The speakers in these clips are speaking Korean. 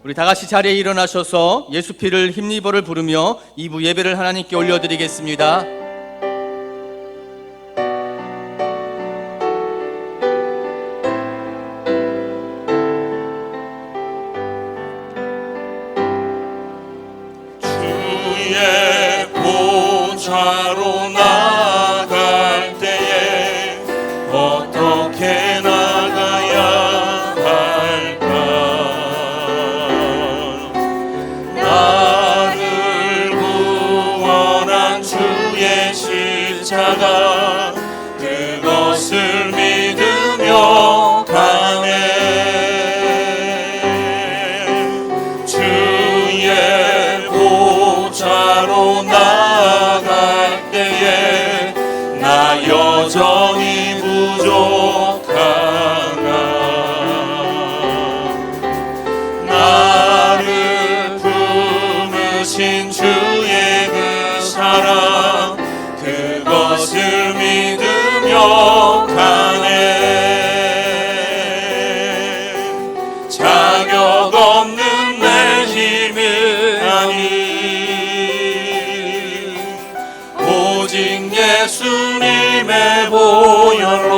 우리 다 같이 자리에 일어나셔서 예수 피를 힘입어를 부르며 2부 예배를 하나님께 올려드리겠습니다. 주의 보좌로 나갈 때에 어떻게 나가야 할까? 나를 구원한 주의 십자가 그것을 믿으며 가네. 주의 보좌로 나갈 때에 나 여전히 부족하나. 나를 품으신 주의 그 사랑 그것을 믿으며 가네. 자격 없는 내 힘이 아닌 오직 예수님의 보혈로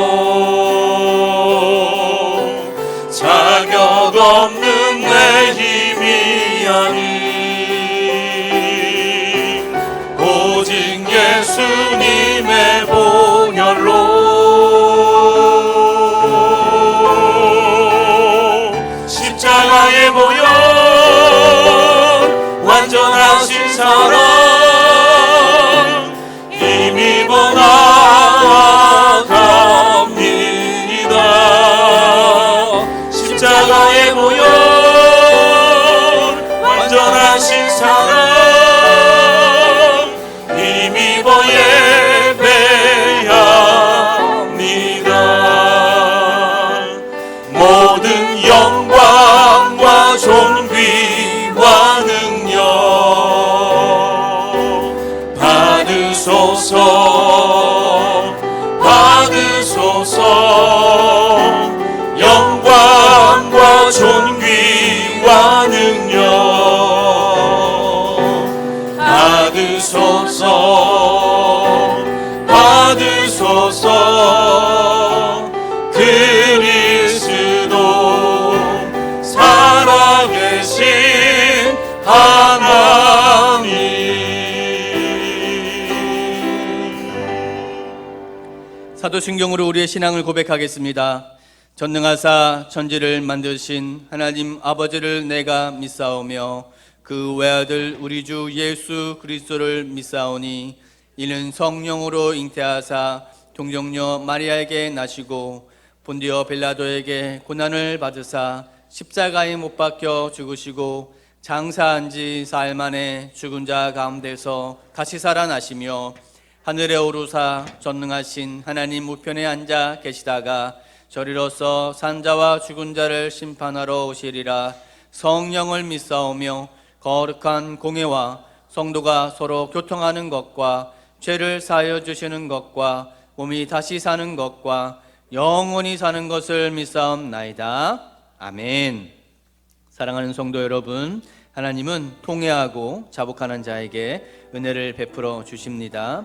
자격 없는 내 힘이 아닌 오직 예수님의 보혈로 십자가의 보혈 완전하신 사랑 힘입어 나아갑니다. 십자가의 보혈 완전하신 사랑 힘입어 예배합니다. 모든 영광과 존귀와 능력 받으소서 받으소서. 영광과 존귀와 능력 받으소서 받으소서. 그리스도 살아계신 하나님. 사도신경으로 우리의 신앙을 고백하겠습니다. 전능하사 천지를 만드신 하나님 아버지를 내가 믿사오며 그 외아들 우리 주 예수 그리스도를 믿사오니 이는 성령으로 잉태하사 동정녀 마리아에게 나시고 본디오 빌라도에게 고난을 받으사 십자가에 못 박혀 죽으시고 장사한 지 사흘 만에 죽은 자 가운데서 다시 살아나시며 하늘에 오르사 전능하신 하나님 우편에 앉아 계시다가 저리로서 산자와 죽은 자를 심판하러 오시리라. 성령을 믿사오며 거룩한 공회와 성도가 서로 교통하는 것과 죄를 사하여 주시는 것과 몸이 다시 사는 것과 영원히 사는 것을 믿사옵나이다. 아멘. 사랑하는 성도 여러분, 하나님은 통회하고 자복하는 자에게 은혜를 베풀어 주십니다.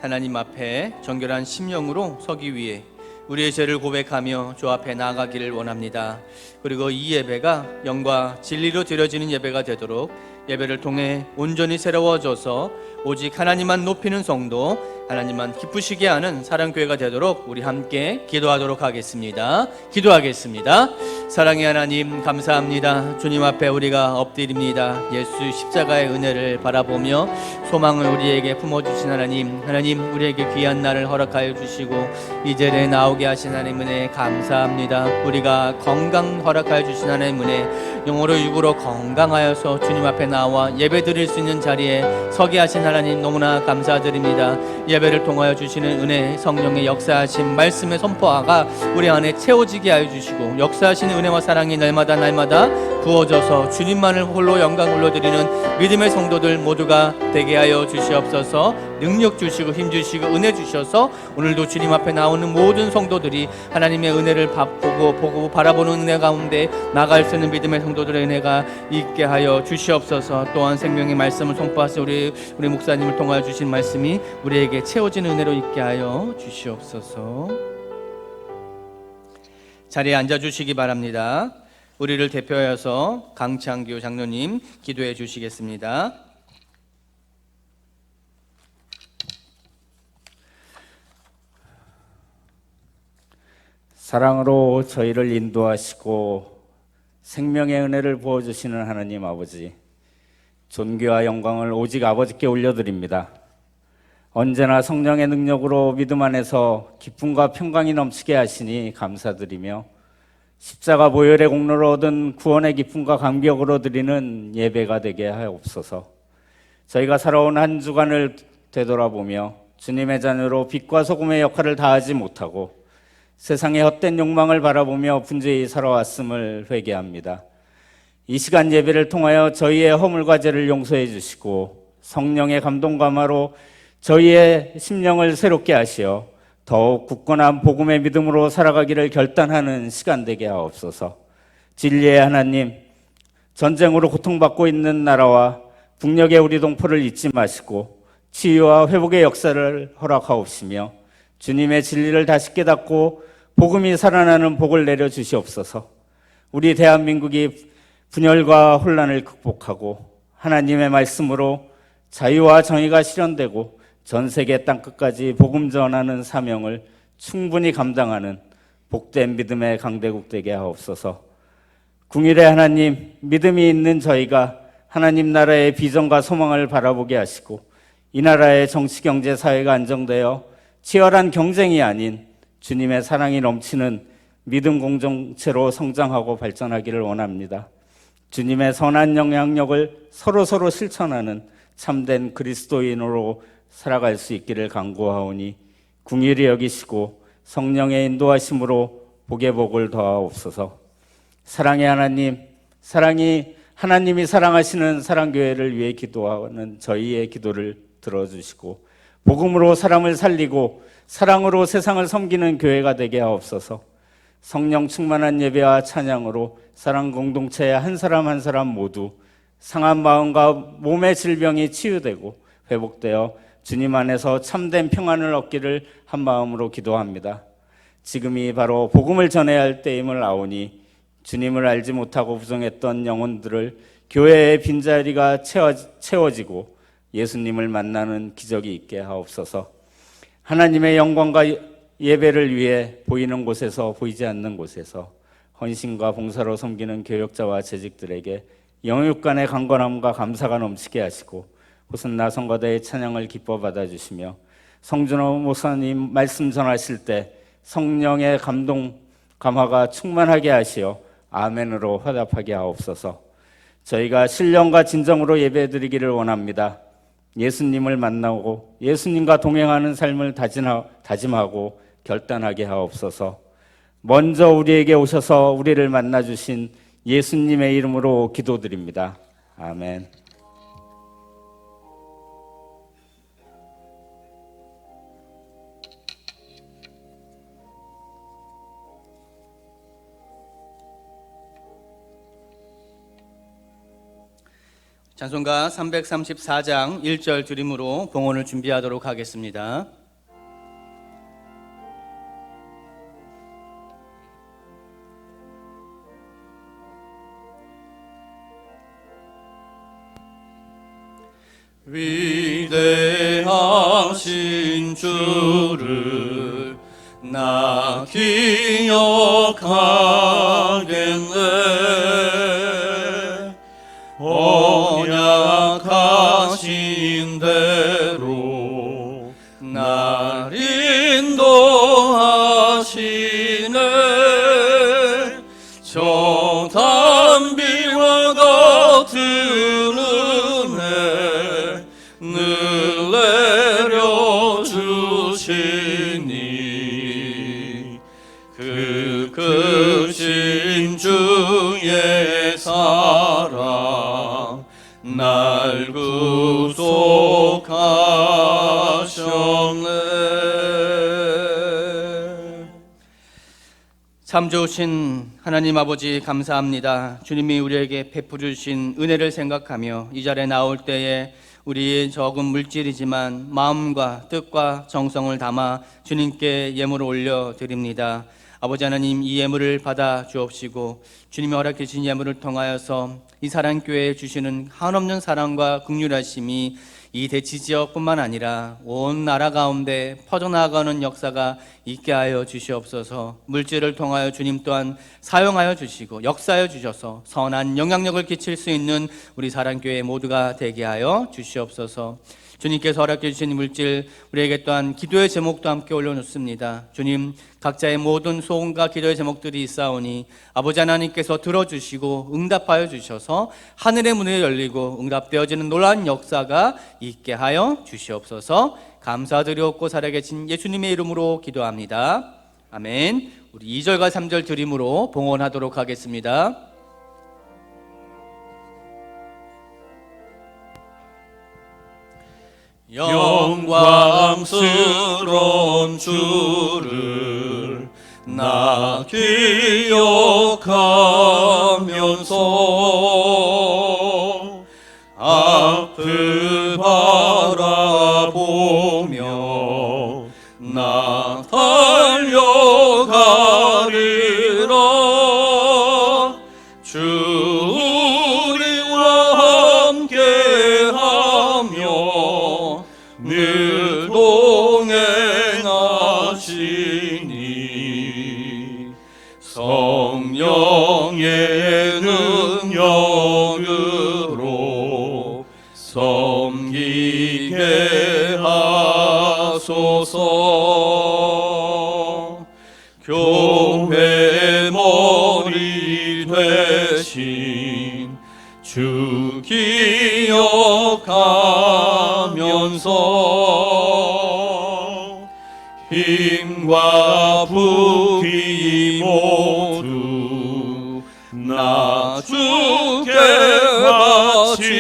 하나님 앞에 정결한 심령으로 서기 위해 우리의 죄를 고백하며 주 앞에 나아가기를 원합니다. 그리고 이 예배가 영과 진리로 드려지는 예배가 되도록 예배를 통해 온전히 새로워져서 오직 하나님만 높이는 성도, 하나님만 기쁘시게 하는 사랑교회가 되도록 우리 함께 기도하도록 하겠습니다. 기도하겠습니다. 사랑의 하나님 감사합니다. 주님 앞에 우리가 엎드립니다. 예수 십자가의 은혜를 바라보며 소망을 우리에게 품어주신 하나님, 하나님 우리에게 귀한 날을 허락하여 주시고 이 자리에 나오게 하신 하나님 은혜 감사합니다. 우리가 건강 허락하여 주신 하나님 은혜, 영으로 육으로 건강하여서 주님 앞에 나와 예배 드릴 수 있는 자리에 서게 하신 하나님 너무나 감사드립니다. 예배를 통하여 주시는 은혜, 성령의 역사하신 말씀의 선포가 우리 안에 채워지게 하여 주시고 역사하시는 은혜와 사랑이 날마다 부어져서 주님만을 홀로 영광 올려드리는 믿음의 성도들 모두가 되게 하여 주시옵소서. 능력 주시고 힘 주시고 은혜 주셔서 오늘도 주님 앞에 나오는 모든 성도들이 하나님의 은혜를 보고 바라보는 은혜 가운데 나갈 수 있는 믿음의 성도들의 은혜가 있게 하여 주시옵소서. 또한 생명의 말씀을 선포하시 우리 목사님을 통하여 주신 말씀이 우리에게 채워지는 은혜로 있게 하여 주시옵소서. 자리에 앉아주시기 바랍니다. 우리를 대표하여서 강창규 장로님 기도해 주시겠습니다. 사랑으로 저희를 인도하시고 생명의 은혜를 부어주시는 하나님 아버지, 존귀와 영광을 오직 아버지께 올려드립니다. 언제나 성령의 능력으로 믿음 안에서 기쁨과 평강이 넘치게 하시니 감사드리며 십자가 보혈의 공로로 얻은 구원의 기쁨과 감격으로 드리는 예배가 되게 하옵소서. 저희가 살아온 한 주간을 되돌아보며 주님의 자녀로 빛과 소금의 역할을 다하지 못하고 세상의 헛된 욕망을 바라보며 분주히 살아왔음을 회개합니다. 이 시간 예배를 통하여 저희의 허물과 죄를 용서해 주시고 성령의 감동 감화로 저희의 심령을 새롭게 하시어 더욱 굳건한 복음의 믿음으로 살아가기를 결단하는 시간 되게 하옵소서. 진리의 하나님, 전쟁으로 고통받고 있는 나라와 북녘의 우리 동포를 잊지 마시고 치유와 회복의 역사를 허락하옵시며 주님의 진리를 다시 깨닫고 복음이 살아나는 복을 내려주시옵소서. 우리 대한민국이 분열과 혼란을 극복하고 하나님의 말씀으로 자유와 정의가 실현되고 전 세계 땅끝까지 복음 전하는 사명을 충분히 감당하는 복된 믿음의 강대국 되게 하옵소서. 궁일의 하나님, 믿음이 있는 저희가 하나님 나라의 비전과 소망을 바라보게 하시고 이 나라의 정치, 경제, 사회가 안정되어 치열한 경쟁이 아닌 주님의 사랑이 넘치는 믿음 공동체로 성장하고 발전하기를 원합니다. 주님의 선한 영향력을 서로 실천하는 참된 그리스도인으로 살아갈 수 있기를 간구하오니 궁일이 여기시고 성령의 인도하심으로 복의 복을 더하옵소서. 사랑의 하나님, 사랑이 하나님이 사랑하시는 사랑교회를 위해 기도하는 저희의 기도를 들어주시고 복음으로 사람을 살리고 사랑으로 세상을 섬기는 교회가 되게 하옵소서. 성령 충만한 예배와 찬양으로 사랑 공동체의 한 사람 한 사람 모두 상한 마음과 몸의 질병이 치유되고 회복되어 주님 안에서 참된 평안을 얻기를 한 마음으로 기도합니다. 지금이 바로 복음을 전해야 할 때임을 아오니 주님을 알지 못하고 부정했던 영혼들을 교회의 빈자리가 채워지고 예수님을 만나는 기적이 있게 하옵소서. 하나님의 영광과 예배를 위해 보이는 곳에서 보이지 않는 곳에서 헌신과 봉사로 섬기는 교역자와 재직들에게 영육간의 강건함과 감사가 넘치게 하시고 호선나 성가대의 찬양을 기뻐 받아주시며 성준호 목사님 말씀 전하실 때 성령의 감동 감화가 충만하게 하시어 아멘으로 화답하게 하옵소서. 저희가 신령과 진정으로 예배드리기를 원합니다. 예수님을 만나고 예수님과 동행하는 삶을 다짐하고 결단하게 하옵소서. 먼저 우리에게 오셔서 우리를 만나주신 예수님의 이름으로 기도드립니다. 아멘. 찬송가 334장 1절 드림으로 봉헌을 준비하도록 하겠습니다. 위대하신 주를 나 기억하겠네. 언약하신 대로 날 인도하시네. 저 단비와 같은 은혜 늘 내려주시니 그 크신 주 날 구속하셨네. 참 좋으신 하나님 아버지 감사합니다. 주님이 우리에게 베풀어 주신 은혜를 생각하며 이 자리에 나올 때에 우리의 적은 물질이지만 마음과 뜻과 정성을 담아 주님께 예물을 올려드립니다. 아버지 하나님, 이 예물을 받아 주옵시고 주님이 허락해 주신 예물을 통하여서 이 사랑교회에 주시는 한없는 사랑과 긍휼하심이 이 대치지역뿐만 아니라 온 나라 가운데 퍼져나가는 역사가 있게 하여 주시옵소서. 물질을 통하여 주님 또한 사용하여 주시고 역사하여 주셔서 선한 영향력을 끼칠 수 있는 우리 사랑교회 모두가 되게 하여 주시옵소서. 주님께서 허락해 주신 물질, 우리에게 또한 기도의 제목도 함께 올려놓습니다. 주님, 각자의 모든 소원과 기도의 제목들이 있사오니 아버지 하나님께서 들어주시고 응답하여 주셔서 하늘의 문이 열리고 응답되어지는 놀라운 역사가 있게 하여 주시옵소서. 감사드리옵고 살아계신 예수님의 이름으로 기도합니다. 아멘. 우리 2절과 3절 드림으로 봉헌하도록 하겠습니다. 영광스러운 주를 나 기억하면서 앞을 바라보며 나 달려가리라. 주 우리와 함께하며 늘 동행하시니 성령의 능력으로 섬기게 하소서. 교회 머리 되신 주 기억하면서 힘과 부귀 모두 나 주께 바치네.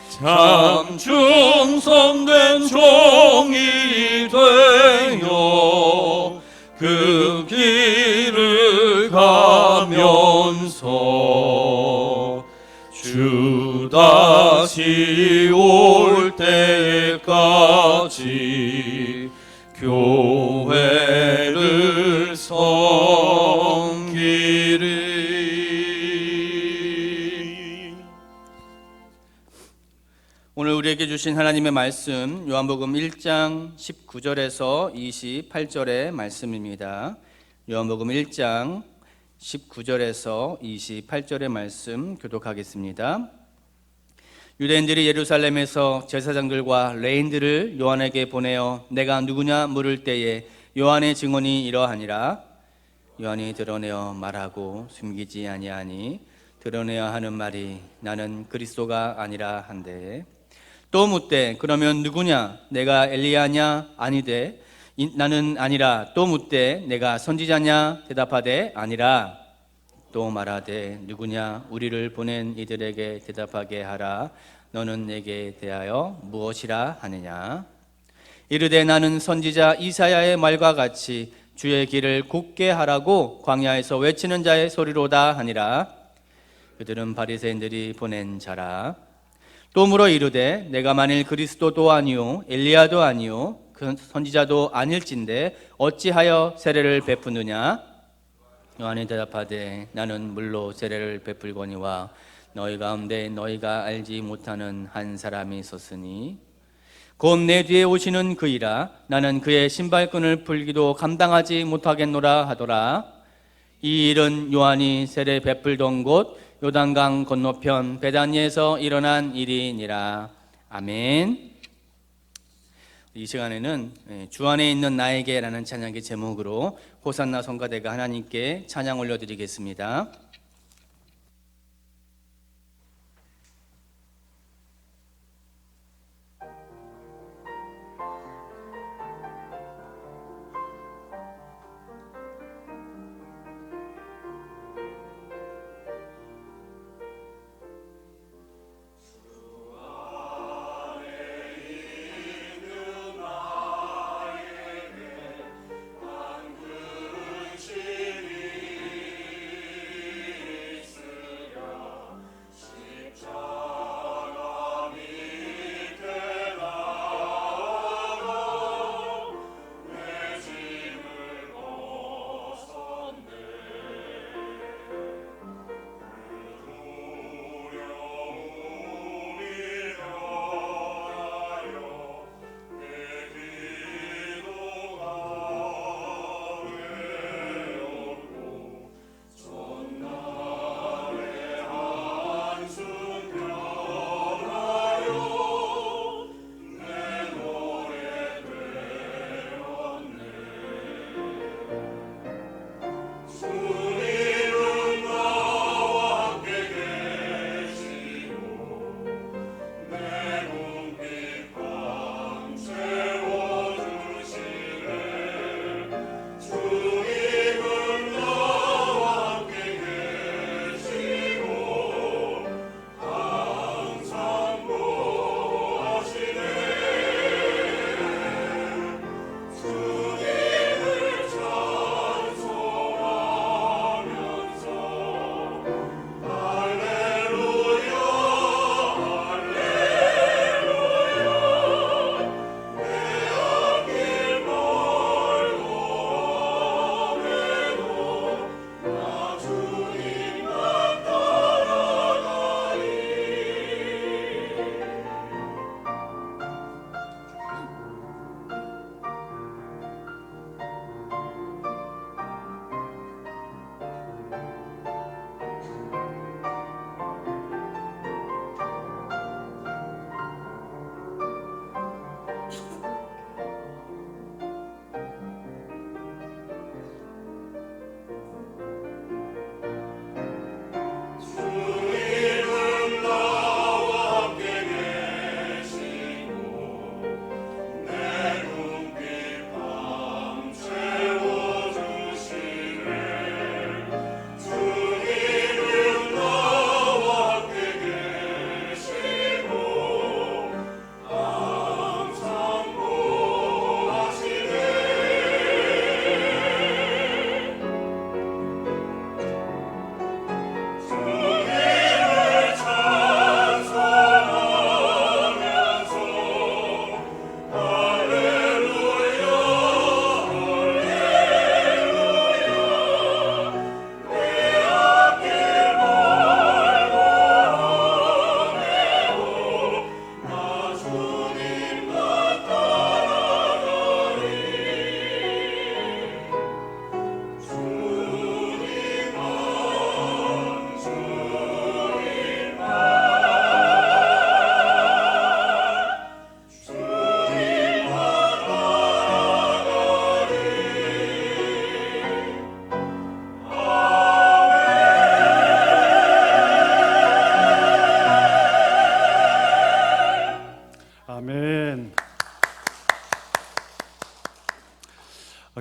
참 충성된 종이 되어 그 길을 가면서 주 다시 올 때까지 교회를 섬기리. 오늘 우리에게 주신 하나님의 말씀, 요한복음 1장 19절에서 28절의 말씀입니다. 요한복음 1장 19절에서 28절의 말씀 교독하겠습니다. 유대인들이 예루살렘에서 제사장들과 레인들을 요한에게 보내어 내가 누구냐 물을 때에 요한의 증언이 이러하니라. 요한이 드러내어 말하고 숨기지 아니하니 드러내야 하는 말이 나는 그리스도가 아니라 한데, 또 묻되 그러면 누구냐? 내가 엘리야냐? 아니되 나는 아니라. 또 묻되 내가 선지자냐? 대답하되 아니라. 또 말하되 누구냐? 우리를 보낸 이들에게 대답하게 하라. 너는 내게 대하여 무엇이라 하느냐? 이르되 나는 선지자 이사야의 말과 같이 주의 길을 굽게 하라고 광야에서 외치는 자의 소리로다 하니라. 그들은 바리새인들이 보낸 자라. 또 물어 이르되 내가 만일 그리스도도 아니요 엘리야도 아니요 그 선지자도 아닐진데 어찌하여 세례를 베푸느냐? 요한이 대답하되 나는 물로 세례를 베풀거니와 너희 가운데 너희가 알지 못하는 한 사람이 있었으니 곧 내 뒤에 오시는 그이라. 나는 그의 신발끈을 풀기도 감당하지 못하겠노라 하더라. 이 일은 요한이 세례 베풀던 곳 요단강 건너편 베다니에서 일어난 일이니라. 아멘. 이 시간에는 주 안에 있는 나에게라는 찬양의 제목으로 호산나 성가대가 하나님께 찬양 올려드리겠습니다.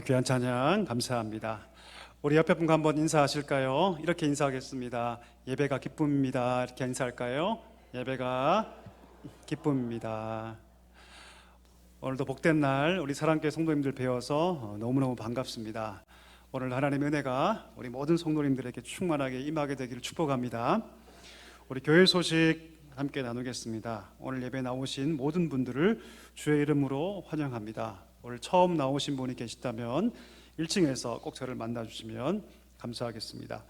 귀한 찬양 감사합니다. 우리 옆에 분과 한번 인사하실까요? 이렇게 인사하겠습니다. 예배가 기쁨입니다. 이렇게 인사할까요? 예배가 기쁨입니다. 오늘도 복된 날 우리 사랑교회 성도님들 뵈어서 너무너무 반갑습니다. 오늘 하나님의 은혜가 우리 모든 성도님들에게 충만하게 임하게 되기를 축복합니다. 우리 교회 소식 함께 나누겠습니다. 오늘 예배 나오신 모든 분들을 주의 이름으로 환영합니다. 오늘 처음 나오신 분이 계시다면 1층에서 꼭 저를 만나주시면 감사하겠습니다.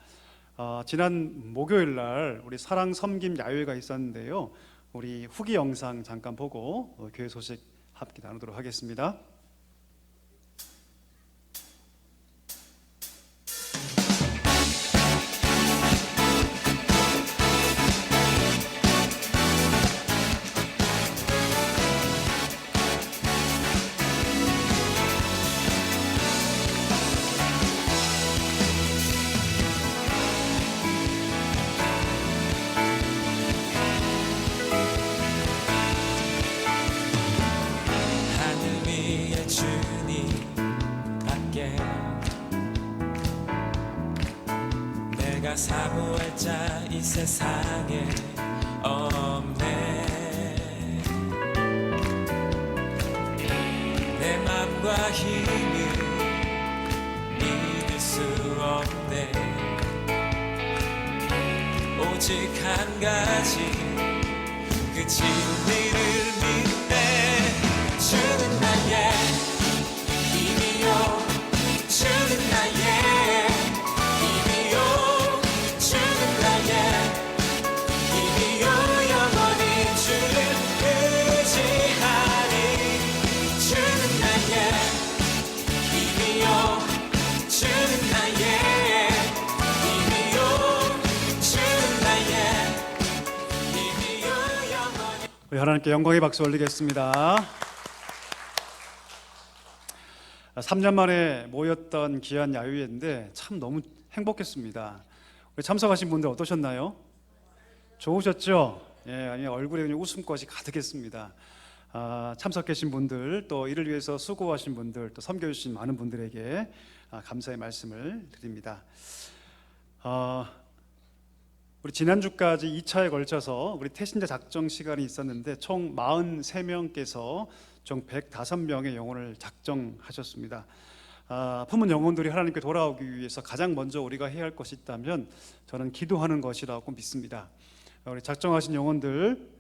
지난 목요일 날 우리 사랑 섬김 야유회가 있었는데요. 우리 후기 영상 잠깐 보고 교회 소식 함께 나누도록 하겠습니다. 사모할 자 이 세상에 없네. 내 맘과 힘을 믿을 수 없네. 오직 한 가지 그 진리를 믿네. 주는 나의 힘이요, 주는 나의 우리 하나님께 영광의 박수 올리겠습니다. 3년 만에 모였던 귀한 야유회인데 참 너무 행복했습니다. 우리 참석하신 분들 어떠셨나요? 좋으셨죠? 예, 얼굴에 그냥 웃음꽃이 가득했습니다. 참석하신 분들, 또 이를 위해서 수고하신 분들, 또 섬겨주신 많은 분들에게 감사의 말씀을 드립니다. 우리 지난주까지 2차에 걸쳐서 우리 태신자 작정 시간이 있었는데 총 43명께서 총 105명의 영혼을 작정하셨습니다. 품은 영혼들이 하나님께 돌아오기 위해서 가장 먼저 우리가 해야 할 것이 있다면 저는 기도하는 것이라고 믿습니다. 우리 작정하신 영혼들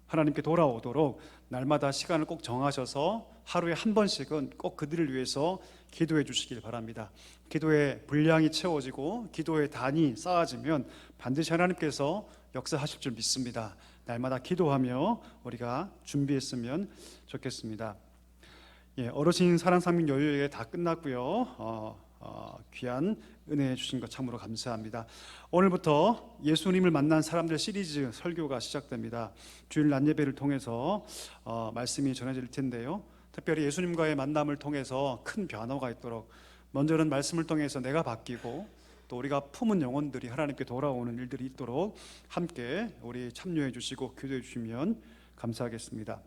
하나님께 돌아오도록 날마다 시간을 꼭 정하셔서 하루에 한 번씩은 꼭 그들을 위해서 기도해 주시길 바랍니다. 기도의 분량이 채워지고 기도의 단이 쌓아지면 반드시 하나님께서 역사하실 줄 믿습니다. 날마다 기도하며 우리가 준비했으면 좋겠습니다. 어르신 사랑 상민 여유회가 다 끝났고요. 귀한 은혜 주신 것 참으로 감사합니다. 오늘부터 예수님을 만난 사람들 시리즈 설교가 시작됩니다. 주일 낮 예배를 통해서 말씀이 전해질 텐데요. 특별히 예수님과의 만남을 통해서 큰 변화가 있도록 먼저는 말씀을 통해서 내가 바뀌고 또 우리가 품은 영혼들이 하나님께 돌아오는 일들이 있도록 함께 우리 참여해 주시고 기도해 주시면 감사하겠습니다.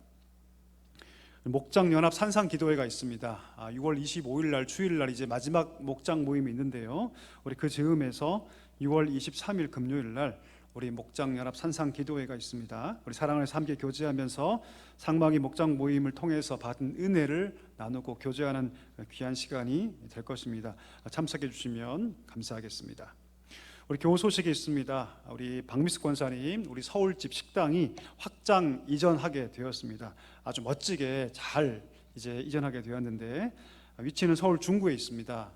목장연합 산상기도회가 있습니다. 6월 25일 날 주일 날 이제 마지막 목장 모임이 있는데요. 우리 그 즈음에서 6월 23일 금요일 날 우리 목장연합 산상기도회가 있습니다. 우리 사랑을 함께 교제하면서 상반기 목장 모임을 통해서 받은 은혜를 나누고 교제하는 귀한 시간이 될 것입니다. 참석해 주시면 감사하겠습니다. 우리 교우 소식이 있습니다. 우리 박미숙 권사님, 우리 서울집 식당이 확장 이전하게 되었습니다. 아주 멋지게 잘 이제 이전하게 되었는데 위치는 서울 중구에 있습니다.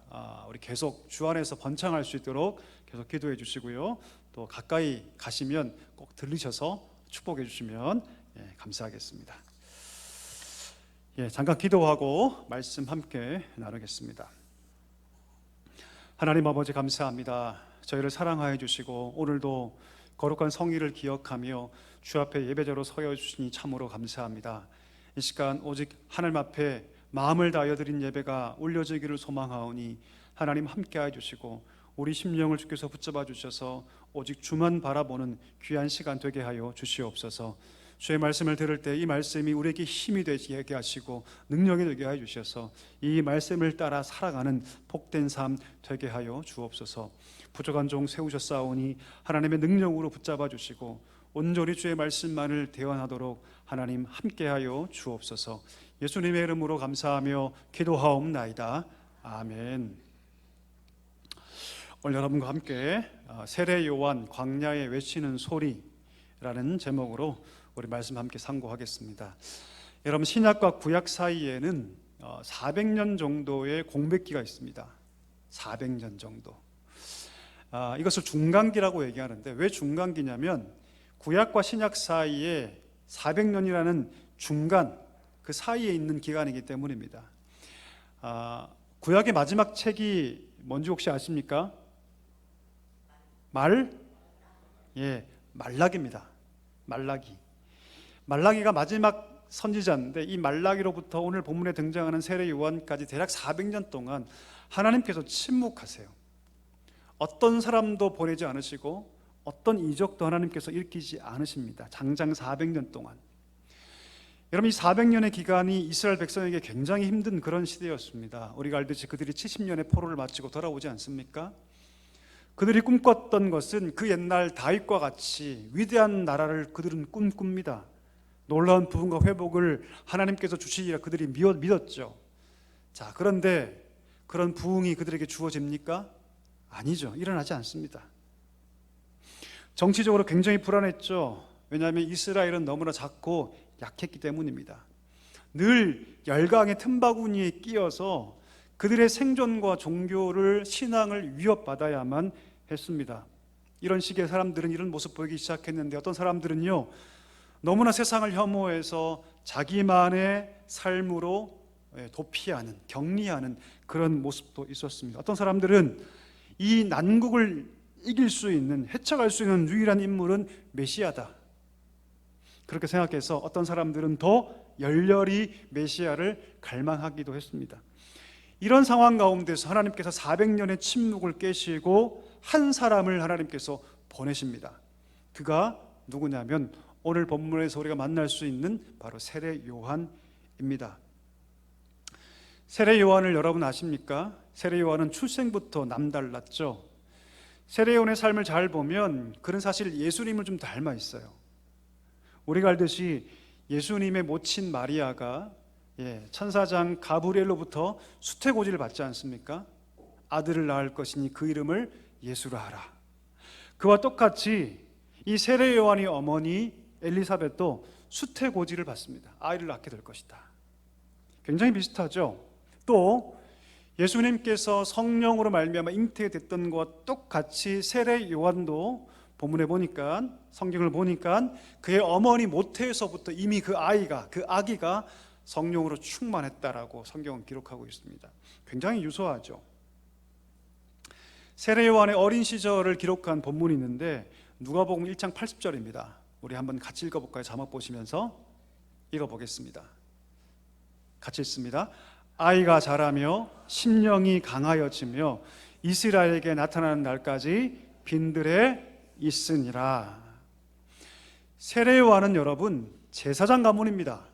우리 계속 주 안에서 번창할 수 있도록 계속 기도해 주시고요. 또 가까이 가시면 꼭 들르셔서 축복해 주시면 감사하겠습니다. 잠깐 기도하고 말씀 함께 나누겠습니다. 하나님 아버지 감사합니다. 저희를 사랑하여 주시고 오늘도 거룩한 성의를 기억하며 주 앞에 예배자로 서여 주시니 참으로 감사합니다. 이 시간 오직 하나님 앞에 마음을 다하여 드린 예배가 올려지기를 소망하오니 하나님 함께하여 주시고 우리 심령을 주께서 붙잡아 주셔서 오직 주만 바라보는 귀한 시간 되게 하여 주시옵소서. 주의 말씀을 들을 때 이 말씀이 우리에게 힘이 되게 하시고 능력이 되게 하여 주셔서 이 말씀을 따라 살아가는 복된 삶 되게 하여 주옵소서. 부족한 종 세우셨사오니 하나님의 능력으로 붙잡아 주시고 온전히 주의 말씀만을 대언하도록 하나님 함께하여 주옵소서. 예수님의 이름으로 감사하며 기도하옵나이다. 아멘. 오늘 여러분과 함께 세례 요한 광야에 외치는 소리라는 제목으로 우리 말씀 함께 상고하겠습니다. 여러분, 신약과 구약 사이에는 400년 정도의 공백기가 있습니다. 400년 정도. 이것을 중간기라고 얘기하는데, 왜 중간기냐면 구약과 신약 사이에 400년이라는 중간, 그 사이에 있는 기간이기 때문입니다. 구약의 마지막 책이 뭔지 혹시 아십니까? 말라기입니다. 말라기가 마지막 선지자인데, 이 말라기로부터 오늘 본문에 등장하는 세례 요한까지 대략 400년 동안 하나님께서 침묵하세요. 어떤 사람도 보내지 않으시고 어떤 이적도 하나님께서 일으키지 않으십니다. 장장 400년 동안. 여러분, 이 400년의 기간이 이스라엘 백성에게 굉장히 힘든 그런 시대였습니다. 우리가 알듯이 그들이 70년의 포로를 마치고 돌아오지 않습니까? 그들이 꿈꿨던 것은 그 옛날 다윗과 같이 위대한 나라를 그들은 꿈꿉니다. 놀라운 부흥과 회복을 하나님께서 주시리라 그들이 믿었죠. 자, 그런데 그런 부흥이 그들에게 주어집니까? 아니죠. 일어나지 않습니다. 정치적으로 굉장히 불안했죠. 왜냐하면 이스라엘은 너무나 작고 약했기 때문입니다. 늘 열강의 틈바구니에 끼어서 그들의 생존과 종교를, 신앙을 위협받아야만 했습니다. 이런 식의 사람들은 이런 모습 보이기 시작했는데, 어떤 사람들은요, 너무나 세상을 혐오해서 자기만의 삶으로 도피하는, 격리하는 그런 모습도 있었습니다. 어떤 사람들은 이 난국을 이길 수 있는, 헤쳐갈 수 있는 유일한 인물은 메시아다, 그렇게 생각해서 어떤 사람들은 더 열렬히 메시아를 갈망하기도 했습니다. 이런 상황 가운데서 하나님께서 400년의 침묵을 깨시고 한 사람을 하나님께서 보내십니다. 그가 누구냐면 오늘 본문에서 우리가 만날 수 있는 바로 세례 요한입니다. 세례 요한을 여러분 아십니까? 세례 요한은 출생부터 남달랐죠. 세례 요한의 삶을 잘 보면 그는 사실 예수님을 좀 닮아 있어요. 우리가 알듯이 예수님의 모친 마리아가 천사장 가브리엘로부터 수태고지를 받지 않습니까? 아들을 낳을 것이니 그 이름을 예수라 하라. 그와 똑같이 이 세례 요한의 어머니 엘리사벳도 수태고지를 받습니다. 아이를 낳게 될 것이다. 굉장히 비슷하죠. 또 예수님께서 성령으로 말미암아 잉태됐던 것과 똑같이 세례 요한도 본문에 보니까, 성경을 보니까 그의 어머니 모태에서부터 이미 그 아기가 성령으로 충만했다라고 성경은 기록하고 있습니다. 굉장히 유사하죠. 세례 요한의 어린 시절을 기록한 본문이 있는데 누가복음 1장 80절입니다. 우리 한번 같이 읽어볼까요? 자막 보시면서 읽어보겠습니다. 같이 읽습니다. 아이가 자라며 심령이 강하여지며 이스라엘에게 나타나는 날까지 빈들에 있으니라. 세례 요한은 여러분 제사장 가문입니다.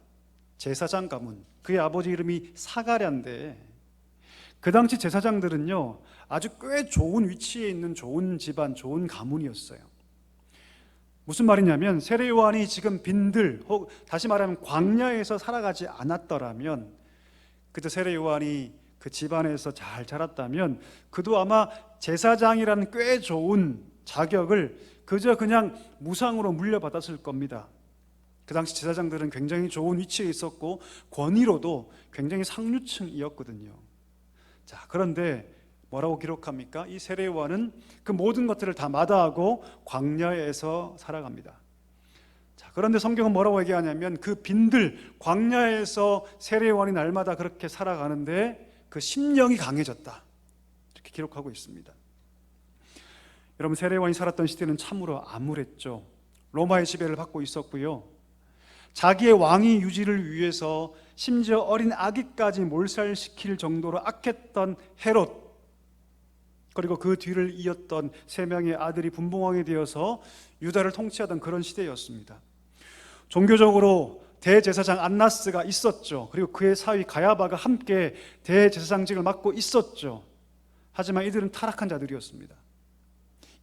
제사장 가문. 그의 아버지 이름이 사가랴인데, 그 당시 제사장들은요 아주 꽤 좋은 위치에 있는 좋은 집안, 좋은 가문이었어요. 무슨 말이냐면 세례 요한이 지금 빈들, 혹 다시 말하면 광야에서 살아가지 않았더라면, 그때 세례 요한이 그 집안에서 잘 자랐다면 그도 아마 제사장이라는 꽤 좋은 자격을 그저 그냥 무상으로 물려받았을 겁니다. 그 당시 제사장들은 굉장히 좋은 위치에 있었고 권위로도 굉장히 상류층이었거든요. 자, 그런데 뭐라고 기록합니까? 이 세례 요한은 그 모든 것들을 다 마다하고 광야에서 살아갑니다. 자, 그런데 성경은 뭐라고 얘기하냐면 그 빈들 광야에서 세례 요한이 날마다 그렇게 살아가는데 그 심령이 강해졌다, 이렇게 기록하고 있습니다. 여러분, 세례 요한이 살았던 시대는 참으로 암울했죠. 로마의 지배를 받고 있었고요, 자기의 왕위 유지를 위해서 심지어 어린 아기까지 몰살시킬 정도로 악했던 헤롯, 그리고 그 뒤를 이었던 3명의 아들이 분봉왕이 되어서 유다를 통치하던 그런 시대였습니다. 종교적으로 대제사장 안나스가 있었죠. 그리고 그의 사위 가야바가 함께 대제사장직을 맡고 있었죠. 하지만 이들은 타락한 자들이었습니다.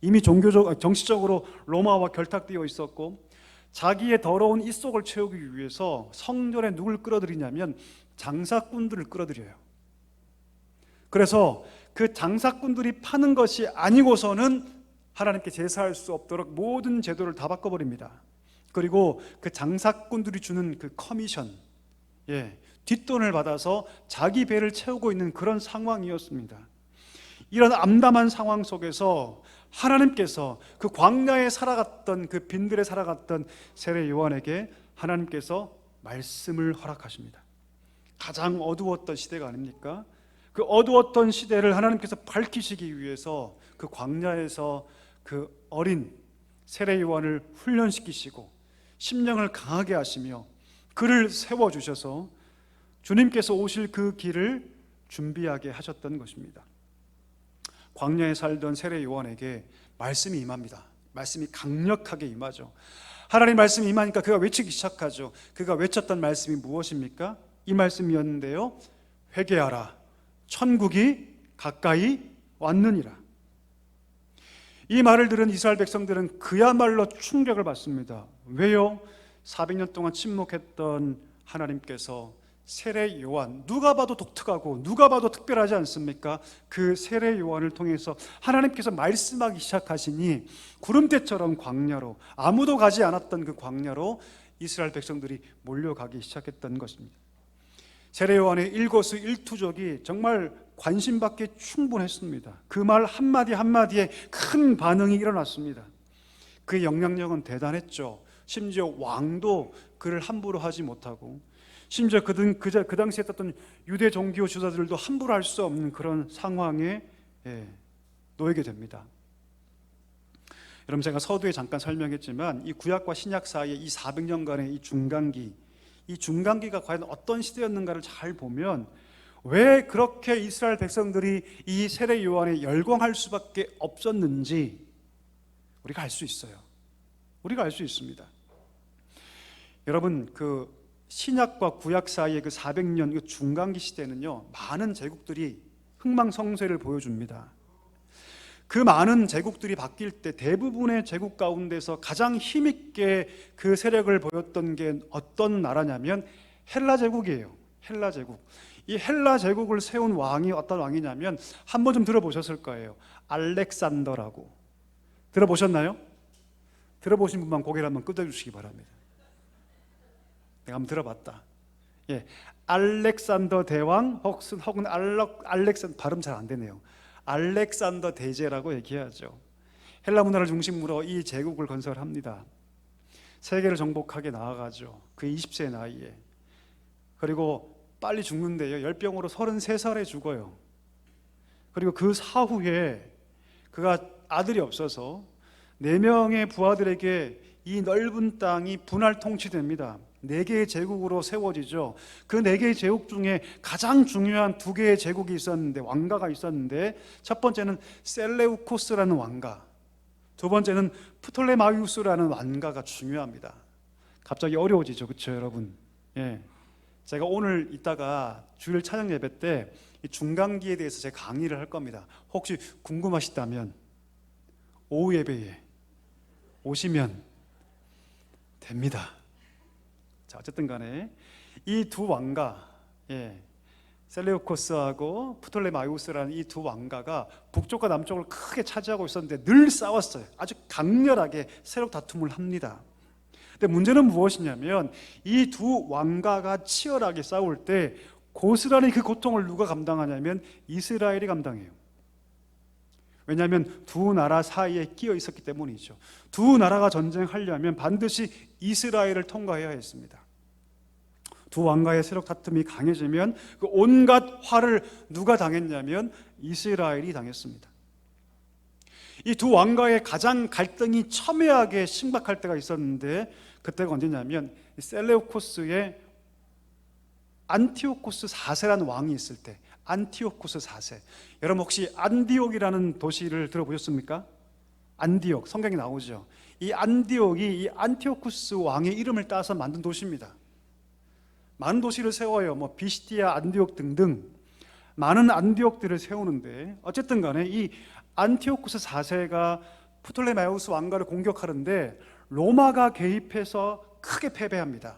이미 정치적으로 로마와 결탁되어 있었고, 자기의 더러운 입속을 채우기 위해서 성전에 누굴 끌어들이냐면 장사꾼들을 끌어들여요. 그래서 그 장사꾼들이 파는 것이 아니고서는 하나님께 제사할 수 없도록 모든 제도를 다 바꿔버립니다. 그리고 그 장사꾼들이 주는 그 커미션, 뒷돈을 받아서 자기 배를 채우고 있는 그런 상황이었습니다. 이런 암담한 상황 속에서 하나님께서 그 광야에 살아갔던, 그 빈들에 살아갔던 세례 요한에게 하나님께서 말씀을 허락하십니다. 가장 어두웠던 시대가 아닙니까? 그 어두웠던 시대를 하나님께서 밝히시기 위해서 그 광야에서 그 어린 세례 요한을 훈련시키시고 심령을 강하게 하시며 그를 세워주셔서 주님께서 오실 그 길을 준비하게 하셨던 것입니다. 광야에 살던 세례 요한에게 말씀이 임합니다. 말씀이 강력하게 임하죠. 하나님 말씀이 임하니까 그가 외치기 시작하죠. 그가 외쳤던 말씀이 무엇입니까? 이 말씀이었는데요, 회개하라, 천국이 가까이 왔느니라. 이 말을 들은 이스라엘 백성들은 그야말로 충격을 받습니다. 왜요? 400년 동안 침묵했던 하나님께서 세례 요한, 누가 봐도 독특하고 누가 봐도 특별하지 않습니까? 그 세례 요한을 통해서 하나님께서 말씀하기 시작하시니 구름대처럼 광야로, 아무도 가지 않았던 그 광야로 이스라엘 백성들이 몰려가기 시작했던 것입니다. 세례 요한의 일거수일투족이 정말 관심받기 충분했습니다. 그 말 한마디 한마디에 큰 반응이 일어났습니다. 그의 영향력은 대단했죠. 심지어 왕도 그를 함부로 하지 못하고, 심지어 그 당시에 있었던 유대 종교 주자들도 함부로 할 수 없는 그런 상황에 놓이게 됩니다. 여러분, 제가 서두에 잠깐 설명했지만 이 구약과 신약 사이에 이 400년간의 이 중간기가 과연 어떤 시대였는가를 잘 보면 왜 그렇게 이스라엘 백성들이 이 세례 요한에 열광할 수밖에 없었는지 우리가 알 수 있어요. 우리가 알 수 있습니다. 여러분, 그 신약과 구약 사이의 그 400년 그 중간기 시대는요, 많은 제국들이 흥망성쇠를 보여줍니다. 그 많은 제국들이 바뀔 때 대부분의 제국 가운데서 가장 힘있게 그 세력을 보였던 게 어떤 나라냐면 헬라 제국이에요. 헬라 제국. 이 헬라 제국을 세운 왕이 어떤 왕이냐면 한 번 좀 들어보셨을 거예요. 알렉산더라고. 들어보셨나요? 들어보신 분만 고개를 한번 끄덕여주시기 바랍니다. 내가 한번 들어봤다. 알렉산더 대왕 혹은 알렉산더, 발음 잘 안 되네요. 알렉산더 대제라고 얘기하죠. 헬라 문화를 중심으로 이 제국을 건설합니다. 세계를 정복하게 나아가죠. 그 20세 나이에. 그리고 빨리 죽는데요, 열병으로 33살에 죽어요. 그리고 그 사후에 그가 아들이 없어서 4명의 부하들에게 이 넓은 땅이 분할 통치됩니다. 4개의 제국으로 세워지죠. 그 4개의 제국 중에 가장 중요한 2개의 제국이 있었는데, 왕가가 있었는데, 첫 번째는 셀레우코스라는 왕가, 두 번째는 프톨레마이우스라는 왕가가 중요합니다. 갑자기 어려워지죠, 그렇죠, 여러분? 제가 오늘 이따가 주일 찬양 예배 때 이 중간기에 대해서 제가 강의를 할 겁니다. 혹시 궁금하시다면 오후 예배에 오시면 됩니다. 자, 어쨌든 간에 이 두 왕가, 셀레우코스하고 프톨레마이오스라는 이 두 왕가가 북쪽과 남쪽을 크게 차지하고 있었는데 늘 싸웠어요. 아주 강렬하게 세력 다툼을 합니다. 근데 문제는 무엇이냐면 이 두 왕가가 치열하게 싸울 때 고스란히 그 고통을 누가 감당하냐면 이스라엘이 감당해요. 왜냐하면 두 나라 사이에 끼어 있었기 때문이죠. 두 나라가 전쟁하려면 반드시 이스라엘을 통과해야 했습니다. 두 왕가의 세력 다툼이 강해지면 그 온갖 화를 누가 당했냐면 이스라엘이 당했습니다. 이 두 왕가의 가장 갈등이 첨예하게 심각할 때가 있었는데, 그때가 언제냐면 셀레우코스의 안티오코스 4세라는 왕이 있을 때, 안티오코스 4세. 여러분 혹시 안디옥이라는 도시를 들어보셨습니까? 안디옥, 성경에 나오죠. 이 안디옥이 이 안티오쿠스 왕의 이름을 따서 만든 도시입니다. 많은 도시를 세워요. 뭐 비시디아, 안디옥 등등 많은 안디옥들을 세우는데, 어쨌든 간에 이 안티오쿠스 4세가 프톨레마이오스 왕가를 공격하는데 로마가 개입해서 크게 패배합니다.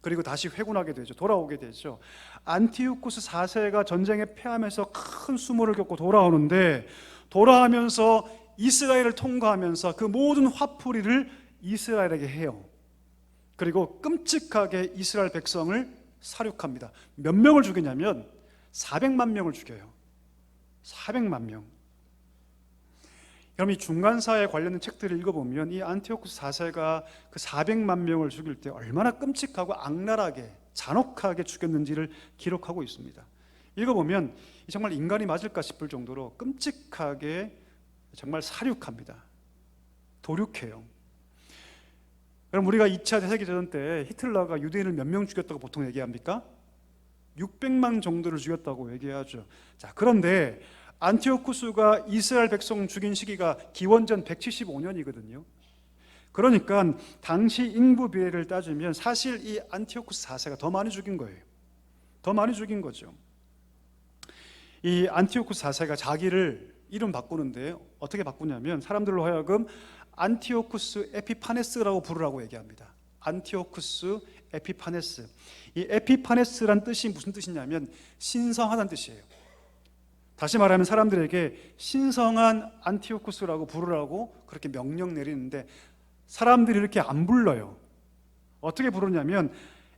그리고 다시 회군하게 되죠. 돌아오게 되죠. 안티오쿠스 4세가 전쟁에 패하면서 큰 수모를 겪고 돌아오는데, 돌아오면서 이스라엘을 통과하면서 그 모든 화풀이를 이스라엘에게 해요. 그리고 끔찍하게 이스라엘 백성을 살육합니다. 몇 명을 죽이냐면 400만 명을 죽여요. 400만 명. 그럼 이 중간사에 관련된 책들을 읽어보면 이 안티오쿠스 4세가 그 400만 명을 죽일 때 얼마나 끔찍하고 악랄하게 잔혹하게 죽였는지를 기록하고 있습니다. 읽어보면 정말 인간이 맞을까 싶을 정도로 끔찍하게 정말 살육합니다. 도륙해요. 그럼 우리가 2차 세계대전 때 히틀러가 유대인을 몇 명 죽였다고 보통 얘기합니까? 600만 정도를 죽였다고 얘기하죠. 자, 그런데 안티오쿠스가 이스라엘 백성 죽인 시기가 기원전 175년이거든요. 그러니까 당시 인구 비례를 따지면 사실 이 안티오쿠스 4세가 더 많이 죽인 거예요. 더 많이 죽인 거죠. 이 안티오쿠스 4세가 자기를 이름 바꾸는데 어떻게 바꾸냐면 사람들로 하여금 안티오쿠스 에피파네스라고 부르라고 얘기합니다. 안티오쿠스 에피파네스. 이 에피파네스란 뜻이 무슨 뜻이냐면 신성하다는 뜻이에요. 다시 말하면 사람들에게 신성한 안티오쿠스라고 부르라고 그렇게 명령 내리는데 사람들이 이렇게 안 불러요. 어떻게 부르냐면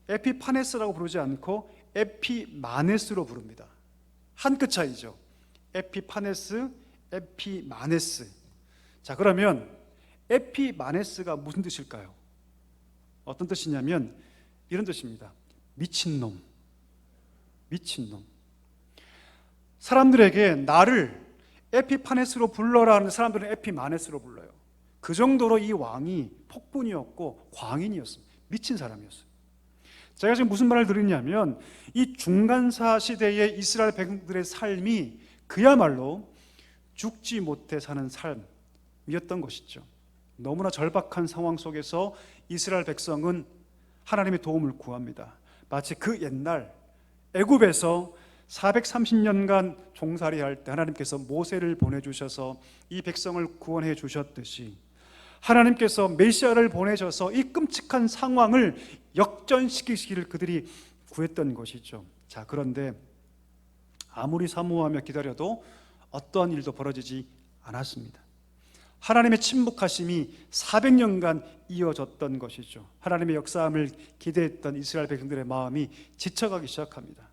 에피파네스라고 부르지 않고 에피마네스로 부릅니다. 한 끗 차이죠. 에피파네스, 에피마네스. 자, 그러면 에피마네스가 무슨 뜻일까요? 어떤 뜻이냐면 이런 뜻입니다. 미친놈. 미친놈. 사람들에게 나를 에피파네스로 불러라 하는데 사람들은 에피마네스로 불러요. 그 정도로 이 왕이 폭군이었고 광인이었습니다. 미친 사람이었어요. 제가 지금 무슨 말을 드리냐면 이 중간사 시대의 이스라엘 백성들의 삶이 그야말로 죽지 못해 사는 삶이었던 것이죠. 너무나 절박한 상황 속에서 이스라엘 백성은 하나님의 도움을 구합니다. 마치 그 옛날 애굽에서 430년간 종살이할 때 하나님께서 모세를 보내주셔서 이 백성을 구원해 주셨듯이 하나님께서 메시아를 보내셔서 이 끔찍한 상황을 역전시키시기를 그들이 구했던 것이죠. 자, 그런데 아무리 사모하며 기다려도 어떠한 일도 벌어지지 않았습니다. 하나님의 침묵하심이 400년간 이어졌던 것이죠. 하나님의 역사함을 기대했던 이스라엘 백성들의 마음이 지쳐가기 시작합니다.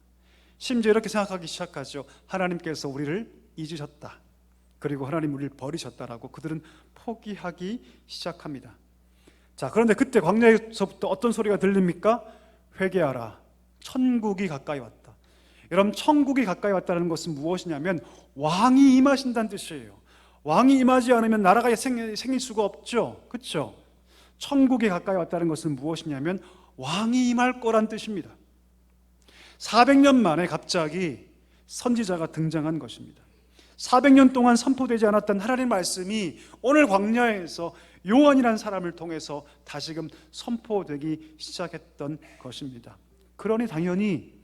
심지어 이렇게 생각하기 시작하죠. 하나님께서 우리를 잊으셨다. 그리고 하나님 우리를 버리셨다라고 그들은 포기하기 시작합니다. 자, 그런데 그때 광야에서부터 어떤 소리가 들립니까? 회개하라. 천국이 가까이 왔다. 여러분, 천국이 가까이 왔다는 것은 무엇이냐면 왕이 임하신다는 뜻이에요. 왕이 임하지 않으면 나라가 생길 수가 없죠. 그렇죠? 천국이 가까이 왔다는 것은 무엇이냐면 왕이 임할 거란 뜻입니다. 400년 만에 갑자기 선지자가 등장한 것입니다. 400년 동안 선포되지 않았던 하나님의 말씀이 오늘 광야에서 요한이라는 사람을 통해서 다시금 선포되기 시작했던 것입니다. 그러니 당연히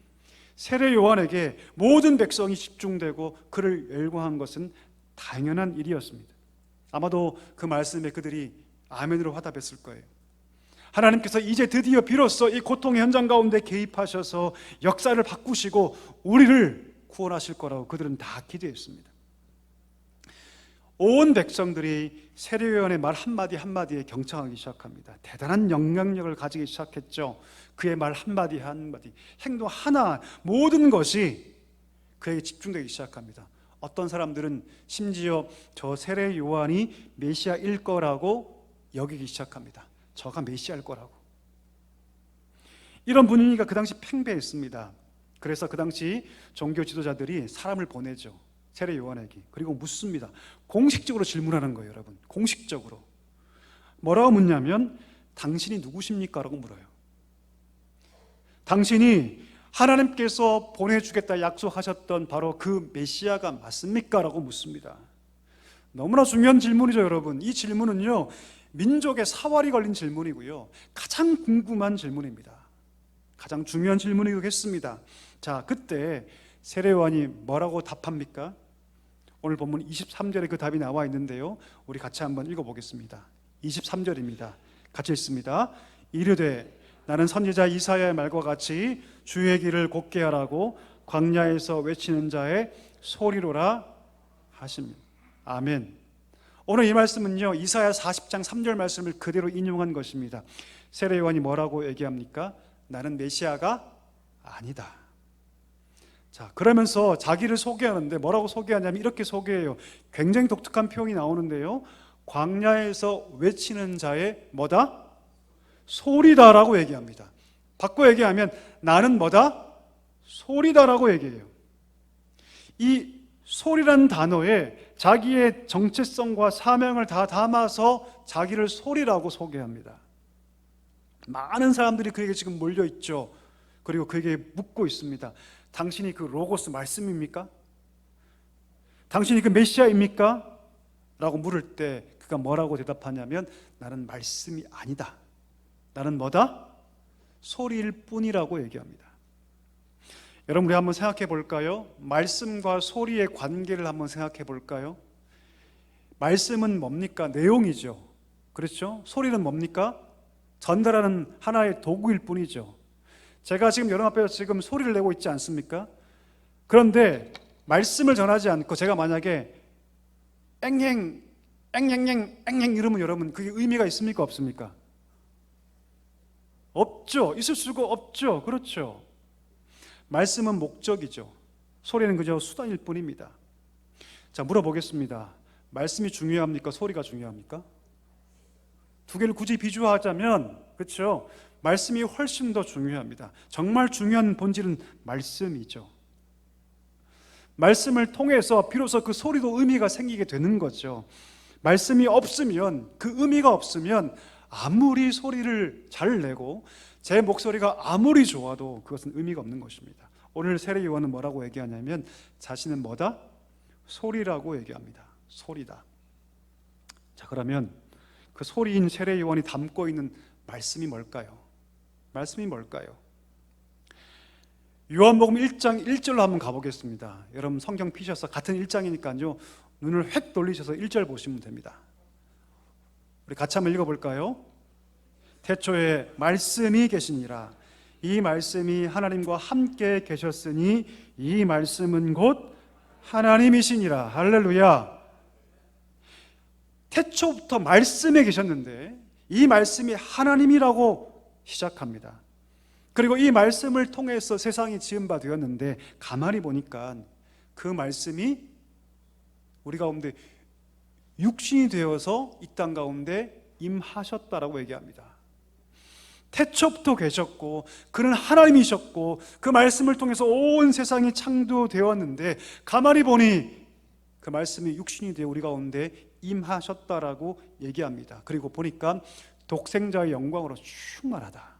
세례 요한에게 모든 백성이 집중되고 그를 열광한 것은 당연한 일이었습니다. 아마도 그 말씀에 그들이 아멘으로 화답했을 거예요. 하나님께서 이제 드디어 비로소 이 고통의 현장 가운데 개입하셔서 역사를 바꾸시고 우리를 구원하실 거라고 그들은 다 기대했습니다. 온 백성들이 세례 요한의 말 한마디 한마디에 경청하기 시작합니다. 대단한 영향력을 가지기 시작했죠. 그의 말 한마디 한마디, 행동 하나, 모든 것이 그에게 집중되기 시작합니다. 어떤 사람들은 심지어 저 세례 요한이 메시아일 거라고 여기기 시작합니다. 저가 메시아일 거라고. 이런 분위기가 그 당시 팽배했습니다. 그래서 그 당시 종교 지도자들이 사람을 보내죠. 세례 요한에게. 그리고 묻습니다. 공식적으로 질문하는 거예요, 여러분. 공식적으로. 뭐라고 묻냐면 당신이 누구십니까? 라고 물어요. 당신이 하나님께서 보내주겠다 약속하셨던 바로 그 메시아가 맞습니까? 라고 묻습니다. 너무나 중요한 질문이죠, 여러분. 이 질문은요, 민족의 사활이 걸린 질문이고요. 가장 궁금한 질문입니다. 가장 중요한 질문이겠습니다. 자, 그때 세례요한이 뭐라고 답합니까? 오늘 본문 23절에 그 답이 나와 있는데요. 우리 같이 한번 읽어보겠습니다. 23절입니다. 같이 읽습니다. 이르되 나는 선지자 이사야의 말과 같이 주의 길을 곧게 하라고 광야에서 외치는 자의 소리로라 하십니다. 아멘. 오늘 이 말씀은요, 이사야 40장 3절 말씀을 그대로 인용한 것입니다. 세례 요한이 뭐라고 얘기합니까? 나는 메시아가 아니다. 자, 그러면서 자기를 소개하는데 뭐라고 소개하냐면 이렇게 소개해요. 굉장히 독특한 표현이 나오는데요. 광야에서 외치는 자의 뭐다? 소리다라고 얘기합니다. 바꿔 얘기하면 나는 뭐다? 소리다라고 얘기해요. 이 소리라는 단어에 자기의 정체성과 사명을 다 담아서 자기를 소리라고 소개합니다. 많은 사람들이 그에게 지금 몰려 있죠. 그리고 그에게 묻고 있습니다. 당신이 그 로고스 말씀입니까? 당신이 그 메시아입니까? 라고 물을 때 그가 뭐라고 대답하냐면 나는 말씀이 아니다. 나는 뭐다? 소리일 뿐이라고 얘기합니다. 여러분, 우리 한번 생각해 볼까요? 말씀과 소리의 관계를 한번 생각해 볼까요? 말씀은 뭡니까? 내용이죠. 그렇죠? 소리는 뭡니까? 전달하는 하나의 도구일 뿐이죠. 제가 지금 여러분 앞에서 지금 소리를 내고 있지 않습니까? 그런데 말씀을 전하지 않고 제가 만약에 앵행 이러면 여러분 그게 의미가 있습니까? 없습니까? 없죠. 있을 수가 없죠. 그렇죠. 말씀은 목적이죠. 소리는 그저 수단일 뿐입니다. 자, 물어보겠습니다. 말씀이 중요합니까? 소리가 중요합니까? 두 개를 굳이 비교하자면, 그렇죠? 말씀이 훨씬 더 중요합니다. 정말 중요한 본질은 말씀이죠. 말씀을 통해서 비로소 그 소리도 의미가 생기게 되는 거죠. 말씀이 없으면, 그 의미가 없으면 아무리 소리를 잘 내고 제 목소리가 아무리 좋아도 그것은 의미가 없는 것입니다. 오늘 세례 요한은 뭐라고 얘기하냐면 자신은 뭐다? 소리라고 얘기합니다. 소리다. 자, 그러면 그 소리인 세례 요한이 담고 있는 말씀이 뭘까요? 말씀이 뭘까요? 요한복음 1장 1절로 한번 가보겠습니다. 여러분 성경 피셔서 같은 1장이니까요 눈을 획 돌리셔서 1절 보시면 됩니다. 우리 같이 한번 읽어볼까요? 태초에 말씀이 계시니라. 이 말씀이 하나님과 함께 계셨으니 이 말씀은 곧 하나님이시니라. 할렐루야. 태초부터 말씀에 계셨는데 이 말씀이 하나님이라고 시작합니다. 그리고 이 말씀을 통해서 세상이 지은 바 되었는데 가만히 보니까 그 말씀이 우리 가운데 육신이 되어서 이 땅 가운데 임하셨다라고 얘기합니다. 태초부터 계셨고 그는 하나님이셨고 그 말씀을 통해서 온 세상이 창조되었는데 가만히 보니 그 말씀이 육신이 되어 우리 가운데 임하셨다라고 얘기합니다. 그리고 보니까 독생자의 영광으로 충만하다.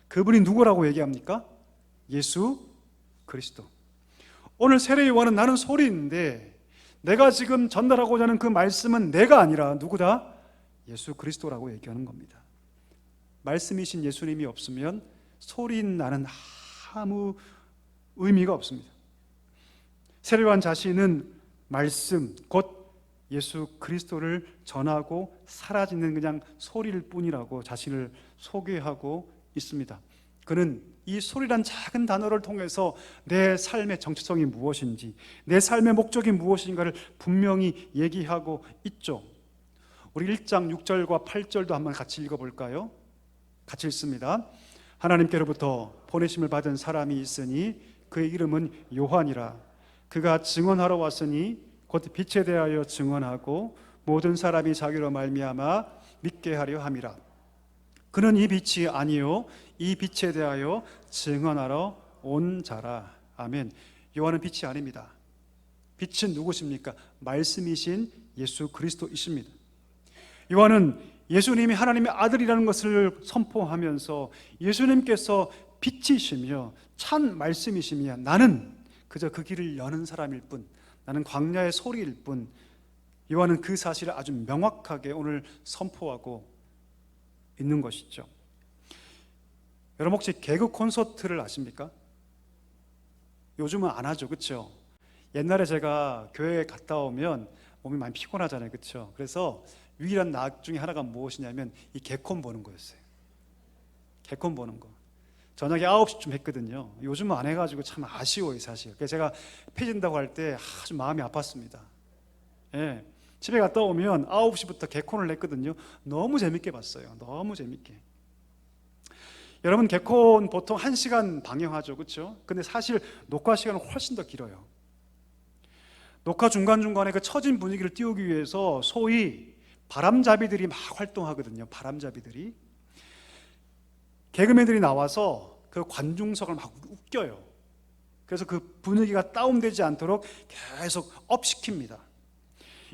그분이 누구라고 얘기합니까? 예수 그리스도. 오늘 세례 요한은 나는 소리인데 내가 지금 전달하고자 하는 그 말씀은 내가 아니라 누구다? 예수 그리스도라고 얘기하는 겁니다. 말씀이신 예수님이 없으면 소리인 나는 아무 의미가 없습니다. 세례 요한 자신은 말씀 곧 예수 그리스도를 전하고 사라지는 그냥 소리일 뿐이라고 자신을 소개하고 있습니다. 그는 이 소리란 작은 단어를 통해서 내 삶의 정체성이 무엇인지, 내 삶의 목적이 무엇인가를 분명히 얘기하고 있죠. 우리 1장 6절과 8절도 한번 같이 읽어볼까요? 같이 읽습니다. 하나님께로부터 보내심을 받은 사람이 있으니 그의 이름은 요한이라. 그가 증언하러 왔으니 곧 빛에 대하여 증언하고 모든 사람이 자기로 말미암아 믿게 하려 함이라. 그는 이 빛이 아니요 이 빛에 대하여 증언하러 온 자라. 아멘. 요한은 빛이 아닙니다. 빛은 누구십니까? 말씀이신 예수 그리스도이십니다. 요한은 예수님이 하나님의 아들이라는 것을 선포하면서 예수님께서 빛이시며 참 말씀이시며 나는 그저 그 길을 여는 사람일 뿐, 나는 광야의 소리일 뿐, 요한은 그 사실을 아주 명확하게 오늘 선포하고 있는 것이죠. 여러분 혹시 개그 콘서트를 아십니까? 요즘은 안 하죠, 그렇죠? 옛날에 제가 교회에 갔다 오면 몸이 많이 피곤하잖아요, 그렇죠? 그래서 유일한 낙 중에 하나가 무엇이냐면 이 개콘 보는 거였어요. 개콘 보는 거. 저녁에 9시쯤 했거든요. 요즘은 안 해가지고 참 아쉬워요, 사실. 그래서 제가 폐진다고 할 때 아주 마음이 아팠습니다. 예. 집에 갔다 오면 9시부터 개콘을 했거든요. 너무 재밌게 봤어요. 너무 재밌게. 여러분 개콘 보통 1시간 방영하죠, 그렇죠? 근데 사실 녹화 시간은 훨씬 더 길어요. 녹화 중간중간에 그 처진 분위기를 띄우기 위해서 소위 바람잡이들이 막 활동하거든요. 바람잡이들이. 개그맨들이 나와서 그 관중석을 막 웃겨요. 그래서 그 분위기가 다운되지 않도록 계속 업시킵니다.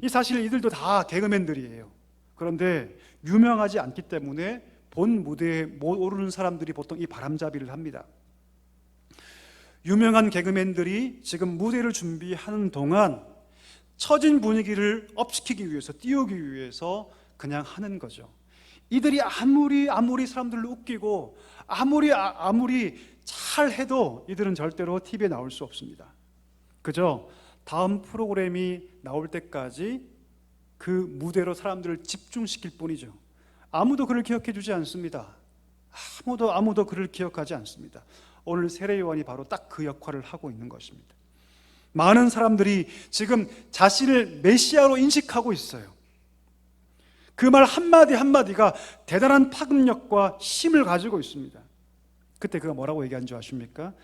이 사실 이들도 다 개그맨들이에요. 그런데 유명하지 않기 때문에 본 무대에 못 오르는 사람들이 보통 이 바람잡이를 합니다. 유명한 개그맨들이 지금 무대를 준비하는 동안 처진 분위기를 업시키기 위해서, 띄우기 위해서 그냥 하는 거죠. 이들이 아무리 사람들을 웃기고 아무리 잘해도 이들은 절대로 TV에 나올 수 없습니다. 그저 다음 프로그램이 나올 때까지 그 무대로 사람들을 집중시킬 뿐이죠. 아무도 그를 기억해 주지 않습니다. 아무도 그를 기억하지 않습니다. 오늘 세례 요한이 바로 딱 그 역할을 하고 있는 것입니다. 많은 사람들이 지금 자신을 메시아로 인식하고 있어요. 그 말 한마디 한마디가 대단한 파급력과 힘을 가지고 있습니다. 그때 그가 뭐라고 얘기한 줄 아십니까?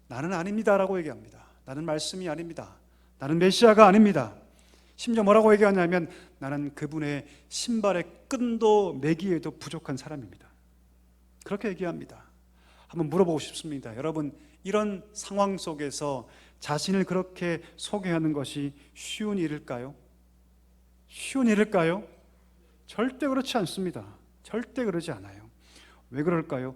나는 아닙니다라고 얘기합니다. 나는 말씀이 아닙니다. 나는 메시아가 아닙니다. 심지어 뭐라고 얘기하냐면 나는 그분의 신발의 끈도 매기에도 부족한 사람입니다. 그렇게 얘기합니다. 한번 물어보고 싶습니다. 여러분, 이런 상황 속에서 자신을 그렇게 소개하는 것이 쉬운 일일까요? 쉬운 일일까요? 절대 그렇지 않습니다. 절대 그러지 않아요. 왜 그럴까요?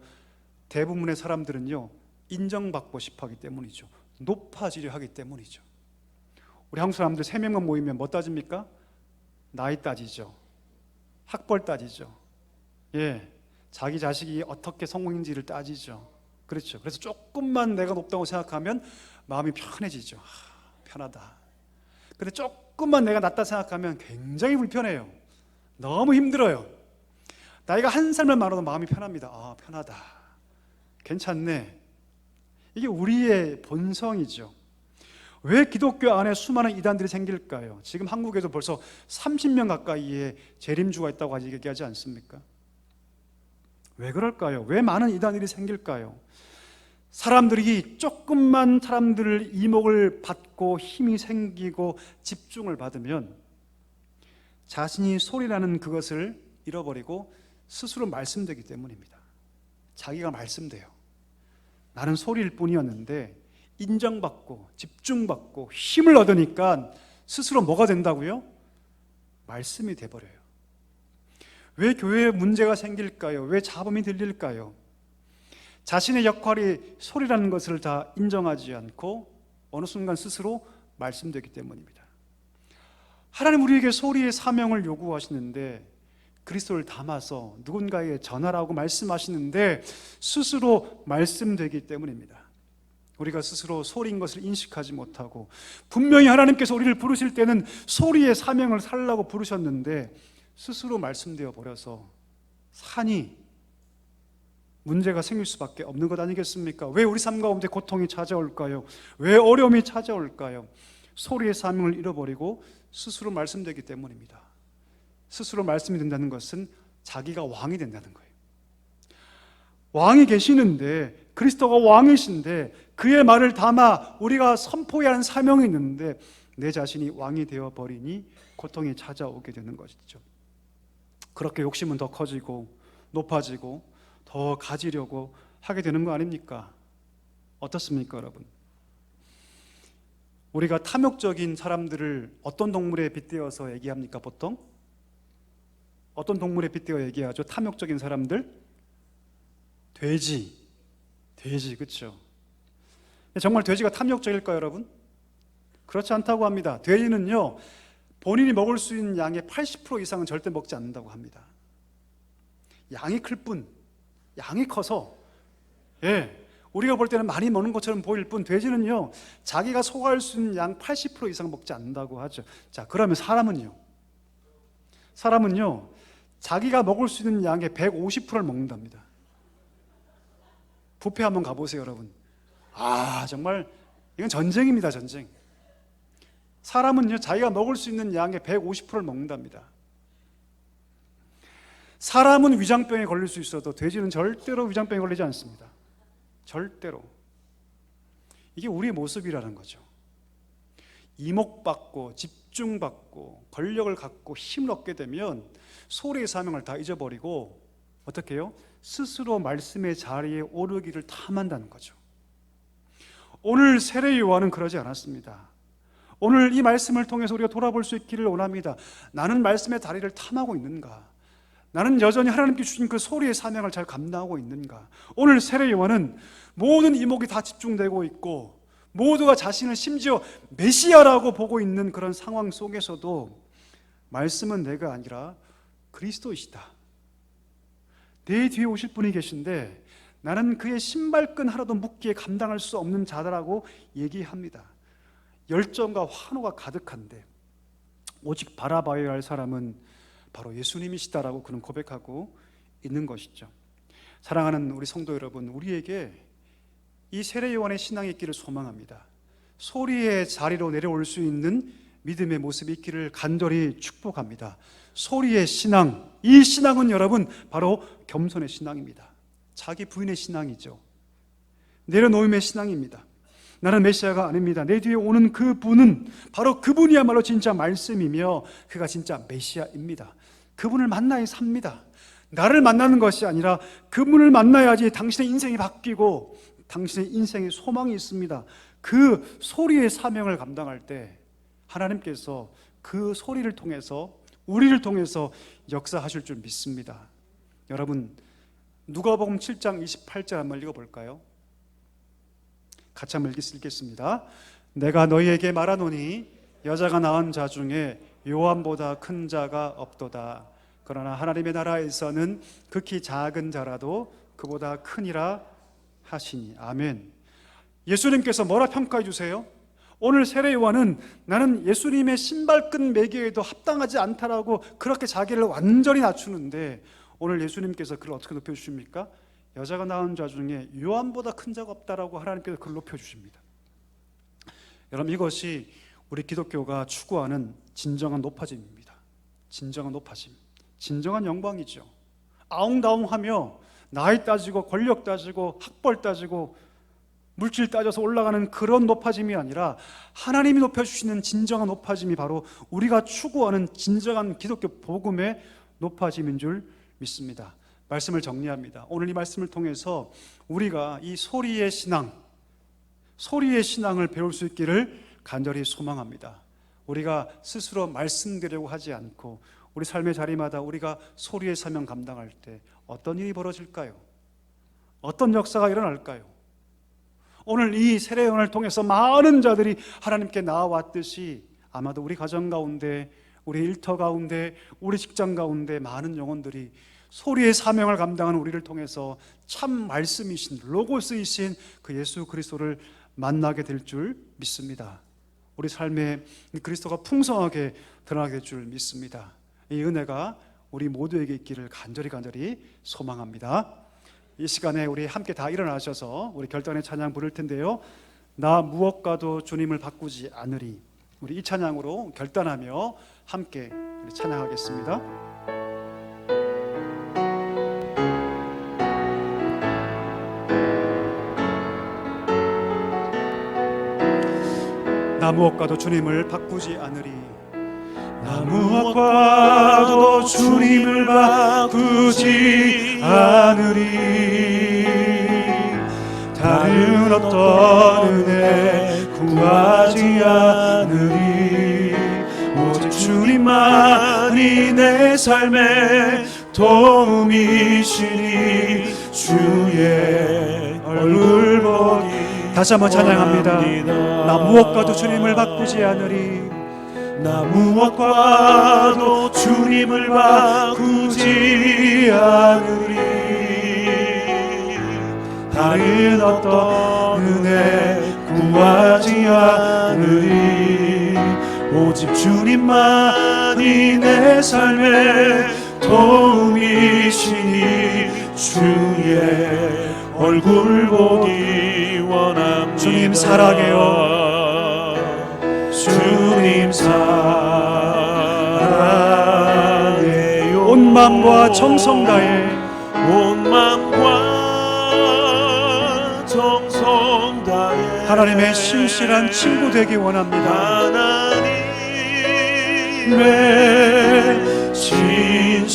대부분의 사람들은요, 인정받고 싶어 하기 때문이죠. 높아지려 하기 때문이죠. 우리 한국 사람들 3명만 모이면 뭐 따집니까? 나이 따지죠. 학벌 따지죠. 예, 자기 자식이 어떻게 성공인지를 따지죠. 그렇죠. 그래서 조금만 내가 높다고 생각하면 마음이 편해지죠. 편하다. 근데 조금만 내가 낮다 생각하면 굉장히 불편해요. 너무 힘들어요. 나이가 1살만 많아도 마음이 편합니다. 편하다. 괜찮네. 이게 우리의 본성이죠. 왜 기독교 안에 수많은 이단들이 생길까요? 지금 한국에도 벌써 30명 가까이의 재림주가 있다고 얘기하지 않습니까? 왜 그럴까요? 왜 많은 이단들이 생길까요? 사람들이 조금만 사람들 이목을 받고 힘이 생기고 집중을 받으면 자신이 소리라는 그것을 잃어버리고 스스로 말씀되기 때문입니다. 자기가 말씀돼요. 나는 소리일 뿐이었는데 인정받고 집중받고 힘을 얻으니까 스스로 뭐가 된다고요? 말씀이 돼버려요. 왜 교회에 문제가 생길까요? 왜 잡음이 들릴까요? 자신의 역할이 소리라는 것을 다 인정하지 않고 어느 순간 스스로 말씀되기 때문입니다. 하나님 우리에게 소리의 사명을 요구하시는데 그리스도를 담아서 누군가에게 전하라고 말씀하시는데 스스로 말씀되기 때문입니다. 우리가 스스로 소리인 것을 인식하지 못하고 분명히 하나님께서 우리를 부르실 때는 소리의 사명을 살라고 부르셨는데 스스로 말씀되어 버려서 산이 문제가 생길 수밖에 없는 것 아니겠습니까? 왜 우리 삶 가운데 고통이 찾아올까요? 왜 어려움이 찾아올까요? 소리의 사명을 잃어버리고 스스로 말씀되기 때문입니다. 스스로 말씀이 된다는 것은 자기가 왕이 된다는 거예요. 왕이 계시는데 그리스도가 왕이신데 그의 말을 담아 우리가 선포해야 하는 사명이 있는데 내 자신이 왕이 되어버리니 고통이 찾아오게 되는 것이죠. 그렇게 욕심은 더 커지고 높아지고 더 가지려고 하게 되는 거 아닙니까? 어떻습니까, 여러분? 우리가 탐욕적인 사람들을 어떤 동물에 빗대어서 얘기합니까, 보통? 어떤 동물에 빗대어 얘기하죠? 탐욕적인 사람들? 돼지, 그렇죠? 정말 돼지가 탐욕적일까요, 여러분? 그렇지 않다고 합니다. 돼지는요, 본인이 먹을 수 있는 양의 80% 이상은 절대 먹지 않는다고 합니다. 양이 클 뿐, 양이 커서 우리가 볼 때는 많이 먹는 것처럼 보일 뿐 돼지는요 자기가 소화할 수 있는 양 80% 이상 먹지 않는다고 하죠. 자, 그러면 사람은요 자기가 먹을 수 있는 양의 150%를 먹는답니다. 뷔페 한번 가보세요, 여러분. 정말 이건 전쟁입니다, 전쟁. 사람은요 자기가 먹을 수 있는 양의 150%를 먹는답니다. 사람은 위장병에 걸릴 수 있어도 돼지는 절대로 위장병에 걸리지 않습니다. 절대로. 이게 우리의 모습이라는 거죠. 이목받고 집중받고 권력을 갖고 힘을 얻게 되면 소리의 사명을 다 잊어버리고 어떻게 해요? 스스로 말씀의 자리에 오르기를 탐한다는 거죠. 오늘 세례 요한은 그러지 않았습니다. 오늘 이 말씀을 통해서 우리가 돌아볼 수 있기를 원합니다. 나는 말씀의 자리를 탐하고 있는가? 나는 여전히 하나님께 주신 그 소리의 사명을 잘 감당하고 있는가? 오늘 세례 요한은 모든 이목이 다 집중되고 있고 모두가 자신을 심지어 메시아라고 보고 있는 그런 상황 속에서도 말씀은 내가 아니라 그리스도이시다. 내 뒤에 오실 분이 계신데 나는 그의 신발끈 하나도 묶기에 감당할 수 없는 자다라고 얘기합니다. 열정과 환호가 가득한데 오직 바라봐야 할 사람은 바로 예수님이시다라고 그는 고백하고 있는 것이죠. 사랑하는 우리 성도 여러분, 우리에게 이 세례 요한의 신앙이 있기를 소망합니다. 소리의 자리로 내려올 수 있는 믿음의 모습이 있기를 간절히 축복합니다. 소리의 신앙, 이 신앙은 여러분 바로 겸손의 신앙입니다. 자기 부인의 신앙이죠. 내려놓음의 신앙입니다. 나는 메시아가 아닙니다. 내 뒤에 오는 그분은 바로 그분이야말로 진짜 말씀이며 그가 진짜 메시아입니다. 그분을 만나야 삽니다. 나를 만나는 것이 아니라 그분을 만나야지 당신의 인생이 바뀌고 당신의 인생에 소망이 있습니다. 그 소리의 사명을 감당할 때 하나님께서 그 소리를 통해서 우리를 통해서 역사하실 줄 믿습니다. 여러분, 누가복음 7장 28절 한번 읽어볼까요? 같이 한번 읽겠습니다. 내가 너희에게 말하노니 여자가 낳은 자 중에 요한보다 큰 자가 없도다. 그러나 하나님의 나라에서는 극히 작은 자라도 그보다 크니라 하시니. 아멘. 예수님께서 뭐라 평가해 주세요? 오늘 세례 요한은 나는 예수님의 신발끈 매개에도 합당하지 않다라고 그렇게 자기를 완전히 낮추는데 오늘 예수님께서 그를 어떻게 높여주십니까? 여자가 낳은 자 중에 요한보다 큰 자가 없다라고 하나님께서 그를 높여주십니다. 여러분, 이것이 우리 기독교가 추구하는 진정한 높아짐입니다. 진정한 높아짐, 진정한 영광이죠. 아웅다웅하며 나이 따지고 권력 따지고 학벌 따지고 물질 따져서 올라가는 그런 높아짐이 아니라 하나님이 높여주시는 진정한 높아짐이 바로 우리가 추구하는 진정한 기독교 복음의 높아짐인 줄 믿습니다. 말씀을 정리합니다. 오늘 이 말씀을 통해서 우리가 이 소리의 신앙을 배울 수 있기를 간절히 소망합니다. 우리가 스스로 말씀드리려고 하지 않고 우리 삶의 자리마다 우리가 소리의 사명 감당할 때 어떤 일이 벌어질까요? 어떤 역사가 일어날까요? 오늘 이 세례 요한을 통해서 많은 자들이 하나님께 나아왔듯이 아마도 우리 가정 가운데, 우리 일터 가운데, 우리 직장 가운데 많은 영혼들이 소리의 사명을 감당하는 우리를 통해서 참 말씀이신 로고스이신 그 예수 그리스도를 만나게 될 줄 믿습니다. 우리 삶에 그리스도가 풍성하게 드러나게 될 줄 믿습니다. 이 은혜가 우리 모두에게 있기를 간절히 소망합니다. 이 시간에 우리 함께 다 일어나셔서 우리 결단의 찬양 부를 텐데요. 나 무엇과도 주님을 바꾸지 않으리. 우리 이 찬양으로 결단하며 함께 우리 찬양하겠습니다. 나 무엇과도 주님을 바꾸지 않으리. 나 무엇과도 주님을 바꾸지 않으리. 다른 어떤 은혜 구하지 않으리. 오직 주님만이 내 삶의 도움이시니 주의 얼굴 보기 다시 한번 찬양합니다. 나 무엇과도 주님을 바꾸지 않으리. 나 무엇과도 주님을 바꾸지 않으리. 다른 어떤 은혜 구하지 않으리. 오직 주님만이 내 삶의 도움이시니 주의 얼굴 보기 원합니다. 주님 사랑해요. 주님 사랑해요. 온 마음과 정성 다해 온 마음과 정성 다해 하나님의 신실한 친구 되기 원합니다. 하나님의 신실한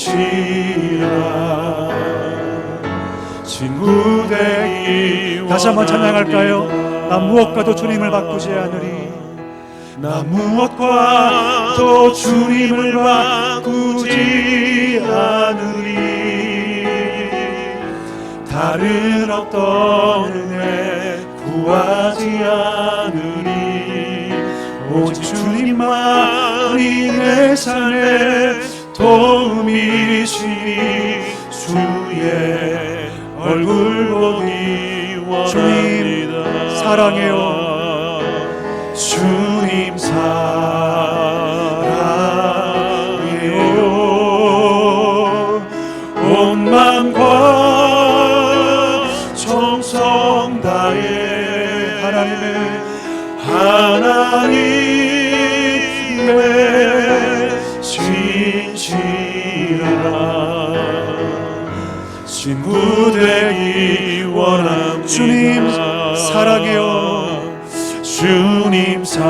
친구 되기 다시 한번 찬양할까요? 원합니다. 나 무엇과도 주님을 바꾸지 않으리. 나 무엇과도 주님을 바꾸지 않으리. 다른 어떤 은혜 구하지 않으리. 오직 주님만이 내 삶의 도움이시니 주의 얼굴 보기 원합니다. 주님 사랑해요. 주님 사랑해요. 온 마음과 정성 다해 하나님의 신실한 친구 되기 원합니다. 주님 사랑해요. 주님 사랑해요.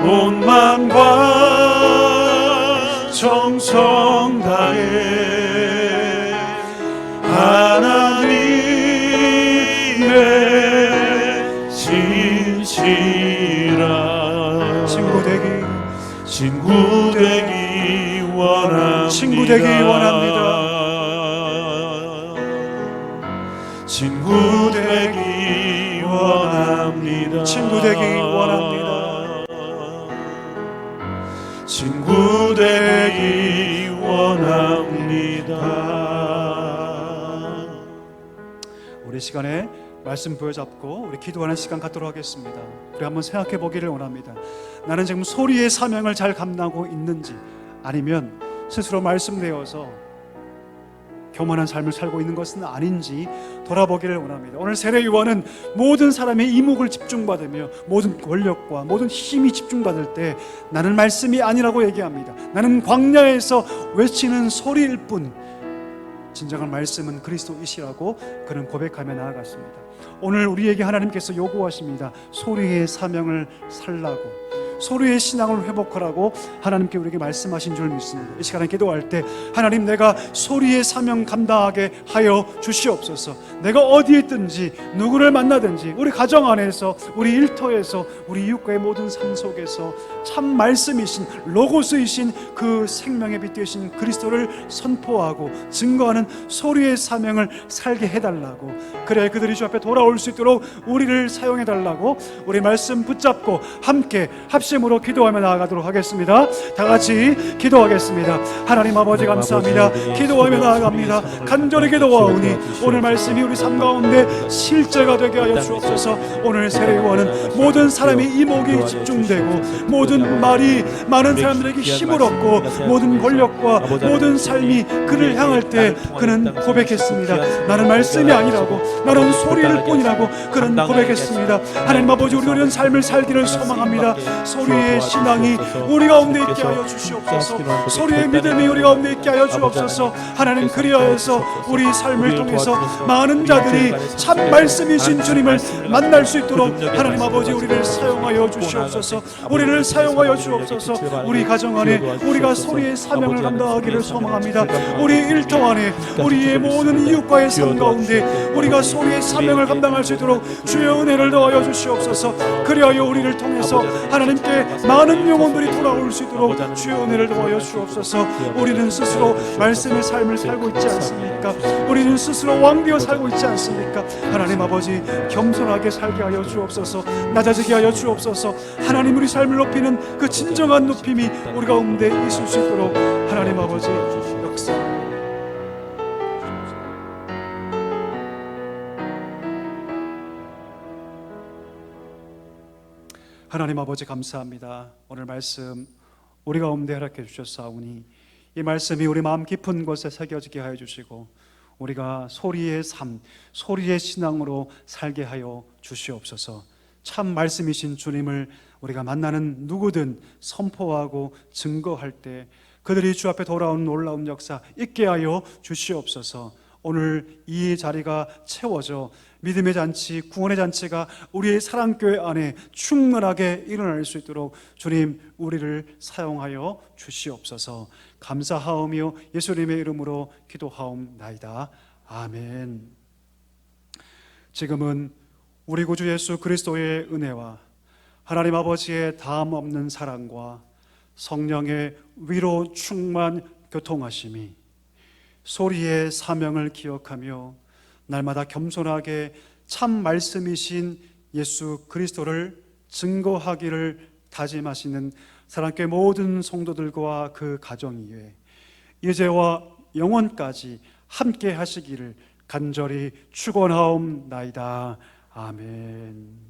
온 마음과 정성 다해 하나님의 신실한 친구 되기 원합니다. 친구 되기 원합니다. 친구 되기 원합니다. 친구 되기 원합니다. 친구 되기 원합니다. 우리 시간에 말씀 부여잡고 우리 기도하는 시간 갖도록 하겠습니다. 우리 한번 생각해 보기를 원합니다. 나는 지금 소리의 사명을 잘 감당하고 있는지, 아니면 스스로 말씀되어서 교만한 삶을 살고 있는 것은 아닌지 돌아보기를 원합니다. 오늘 세례요한은 모든 사람의 이목을 집중받으며 모든 권력과 모든 힘이 집중받을 때 나는 말씀이 아니라고 얘기합니다. 나는 광야에서 외치는 소리일 뿐, 진정한 말씀은 그리스도이시라고 그는 고백하며 나아갔습니다. 오늘 우리에게 하나님께서 요구하십니다. 소리의 사명을 살라고, 소리의 신앙을 회복하라고 하나님께 우리에게 말씀하신 줄 믿습니다. 이 시간에 기도할 때 하나님, 내가 소리의 사명 감당하게 하여 주시옵소서. 내가 어디에 있든지 누구를 만나든지 우리 가정 안에서, 우리 일터에서, 우리 이웃과의 모든 삶 속에서 참 말씀이신 로고스이신 그 생명의 빛 되신 그리스도를 선포하고 증거하는 소리의 사명을 살게 해달라고, 그래 그들이 주 앞에 돌아올 수 있도록 우리를 사용해달라고 우리 말씀 붙잡고 함께 합심으로 기도하며 나아가도록 하겠습니다. 다 같이 기도하겠습니다. 하나님 아버지 감사합니다. 기도하며 나아갑니다. 간절히 기도하오니 오늘 말씀이 우리 삶 가운데 실제가 되게 하여 주옵소서. 오늘 세례요한은 모든 사람의 이목이 집중되고 모든 말이 많은 사람들에게 힘을 얻고 모든 권력과 모든 삶이 그를 향할 때 그는 고백했습니다. 나는 말씀이 아니라고, 나는 소리일 뿐이라고 그는 고백했습니다. 하나님 아버지, 우리 이런 삶을 살기를 소망합니다. 소리의 신앙이 우리 가운데 있게 하여 주시옵소서. 소리의 믿음이 우리 가운데 있게 하여 주옵소서. 하나님, 그리하여서 우리 삶을 통해서 많은 자들이 참 말씀이신 주님을 만날 수 있도록 하나님 아버지 우리를 사용하여 주시옵소서. 우리를 사용하여 주옵소서. 우리 가정 안에 우리가 소리의 사명을 감당하기를 소망합니다. 우리 일터 안에 우리의 모든 이웃과의 삶 가운데 우리가 소리의 사명을 감당할 수 있도록 주의 은혜를 더하여 주시옵소서. 그리하여 우리를 통해서 하나님 함께 많은 영혼들이 돌아올 수 있도록 주의 은혜를 더하여 주옵소서. 우리는 스스로 말씀의 삶을 살고 있지 않습니까? 우리는 스스로 왕되어 살고 있지 않습니까? 하나님 아버지, 겸손하게 살게 하여 주옵소서. 낮아지게 하여 주옵소서. 하나님, 우리 삶을 높이는 그 진정한 높임이 우리 가운데 있을 수 있도록 하나님 아버지 역사. 하나님 아버지, 감사합니다. 오늘 말씀 우리 가운데 허락해 주셨사오니 이 말씀이 우리 마음 깊은 곳에 새겨지게 하여 주시고 우리가 소리의 삶, 소리의 신앙으로 살게 하여 주시옵소서. 참 말씀이신 주님을 우리가 만나는 누구든 선포하고 증거할 때 그들이 주 앞에 돌아오는 놀라운 역사 있게 하여 주시옵소서. 오늘 이 자리가 채워져 믿음의 잔치, 구원의 잔치가 우리의 사랑교회 안에 충만하게 일어날 수 있도록 주님, 우리를 사용하여 주시옵소서. 감사하오며 예수님의 이름으로 기도하옵나이다. 아멘. 지금은 우리 구주 예수 그리스도의 은혜와 하나님 아버지의 다음 없는 사랑과 성령의 위로 충만 교통하심이 소리의 사명을 기억하며 날마다 겸손하게 참 말씀이신 예수 그리스도를 증거하기를 다짐하시는 사랑교회 모든 성도들과 그 가정 위에 이제와 영원까지 함께 하시기를 간절히 축원하옵나이다. 아멘.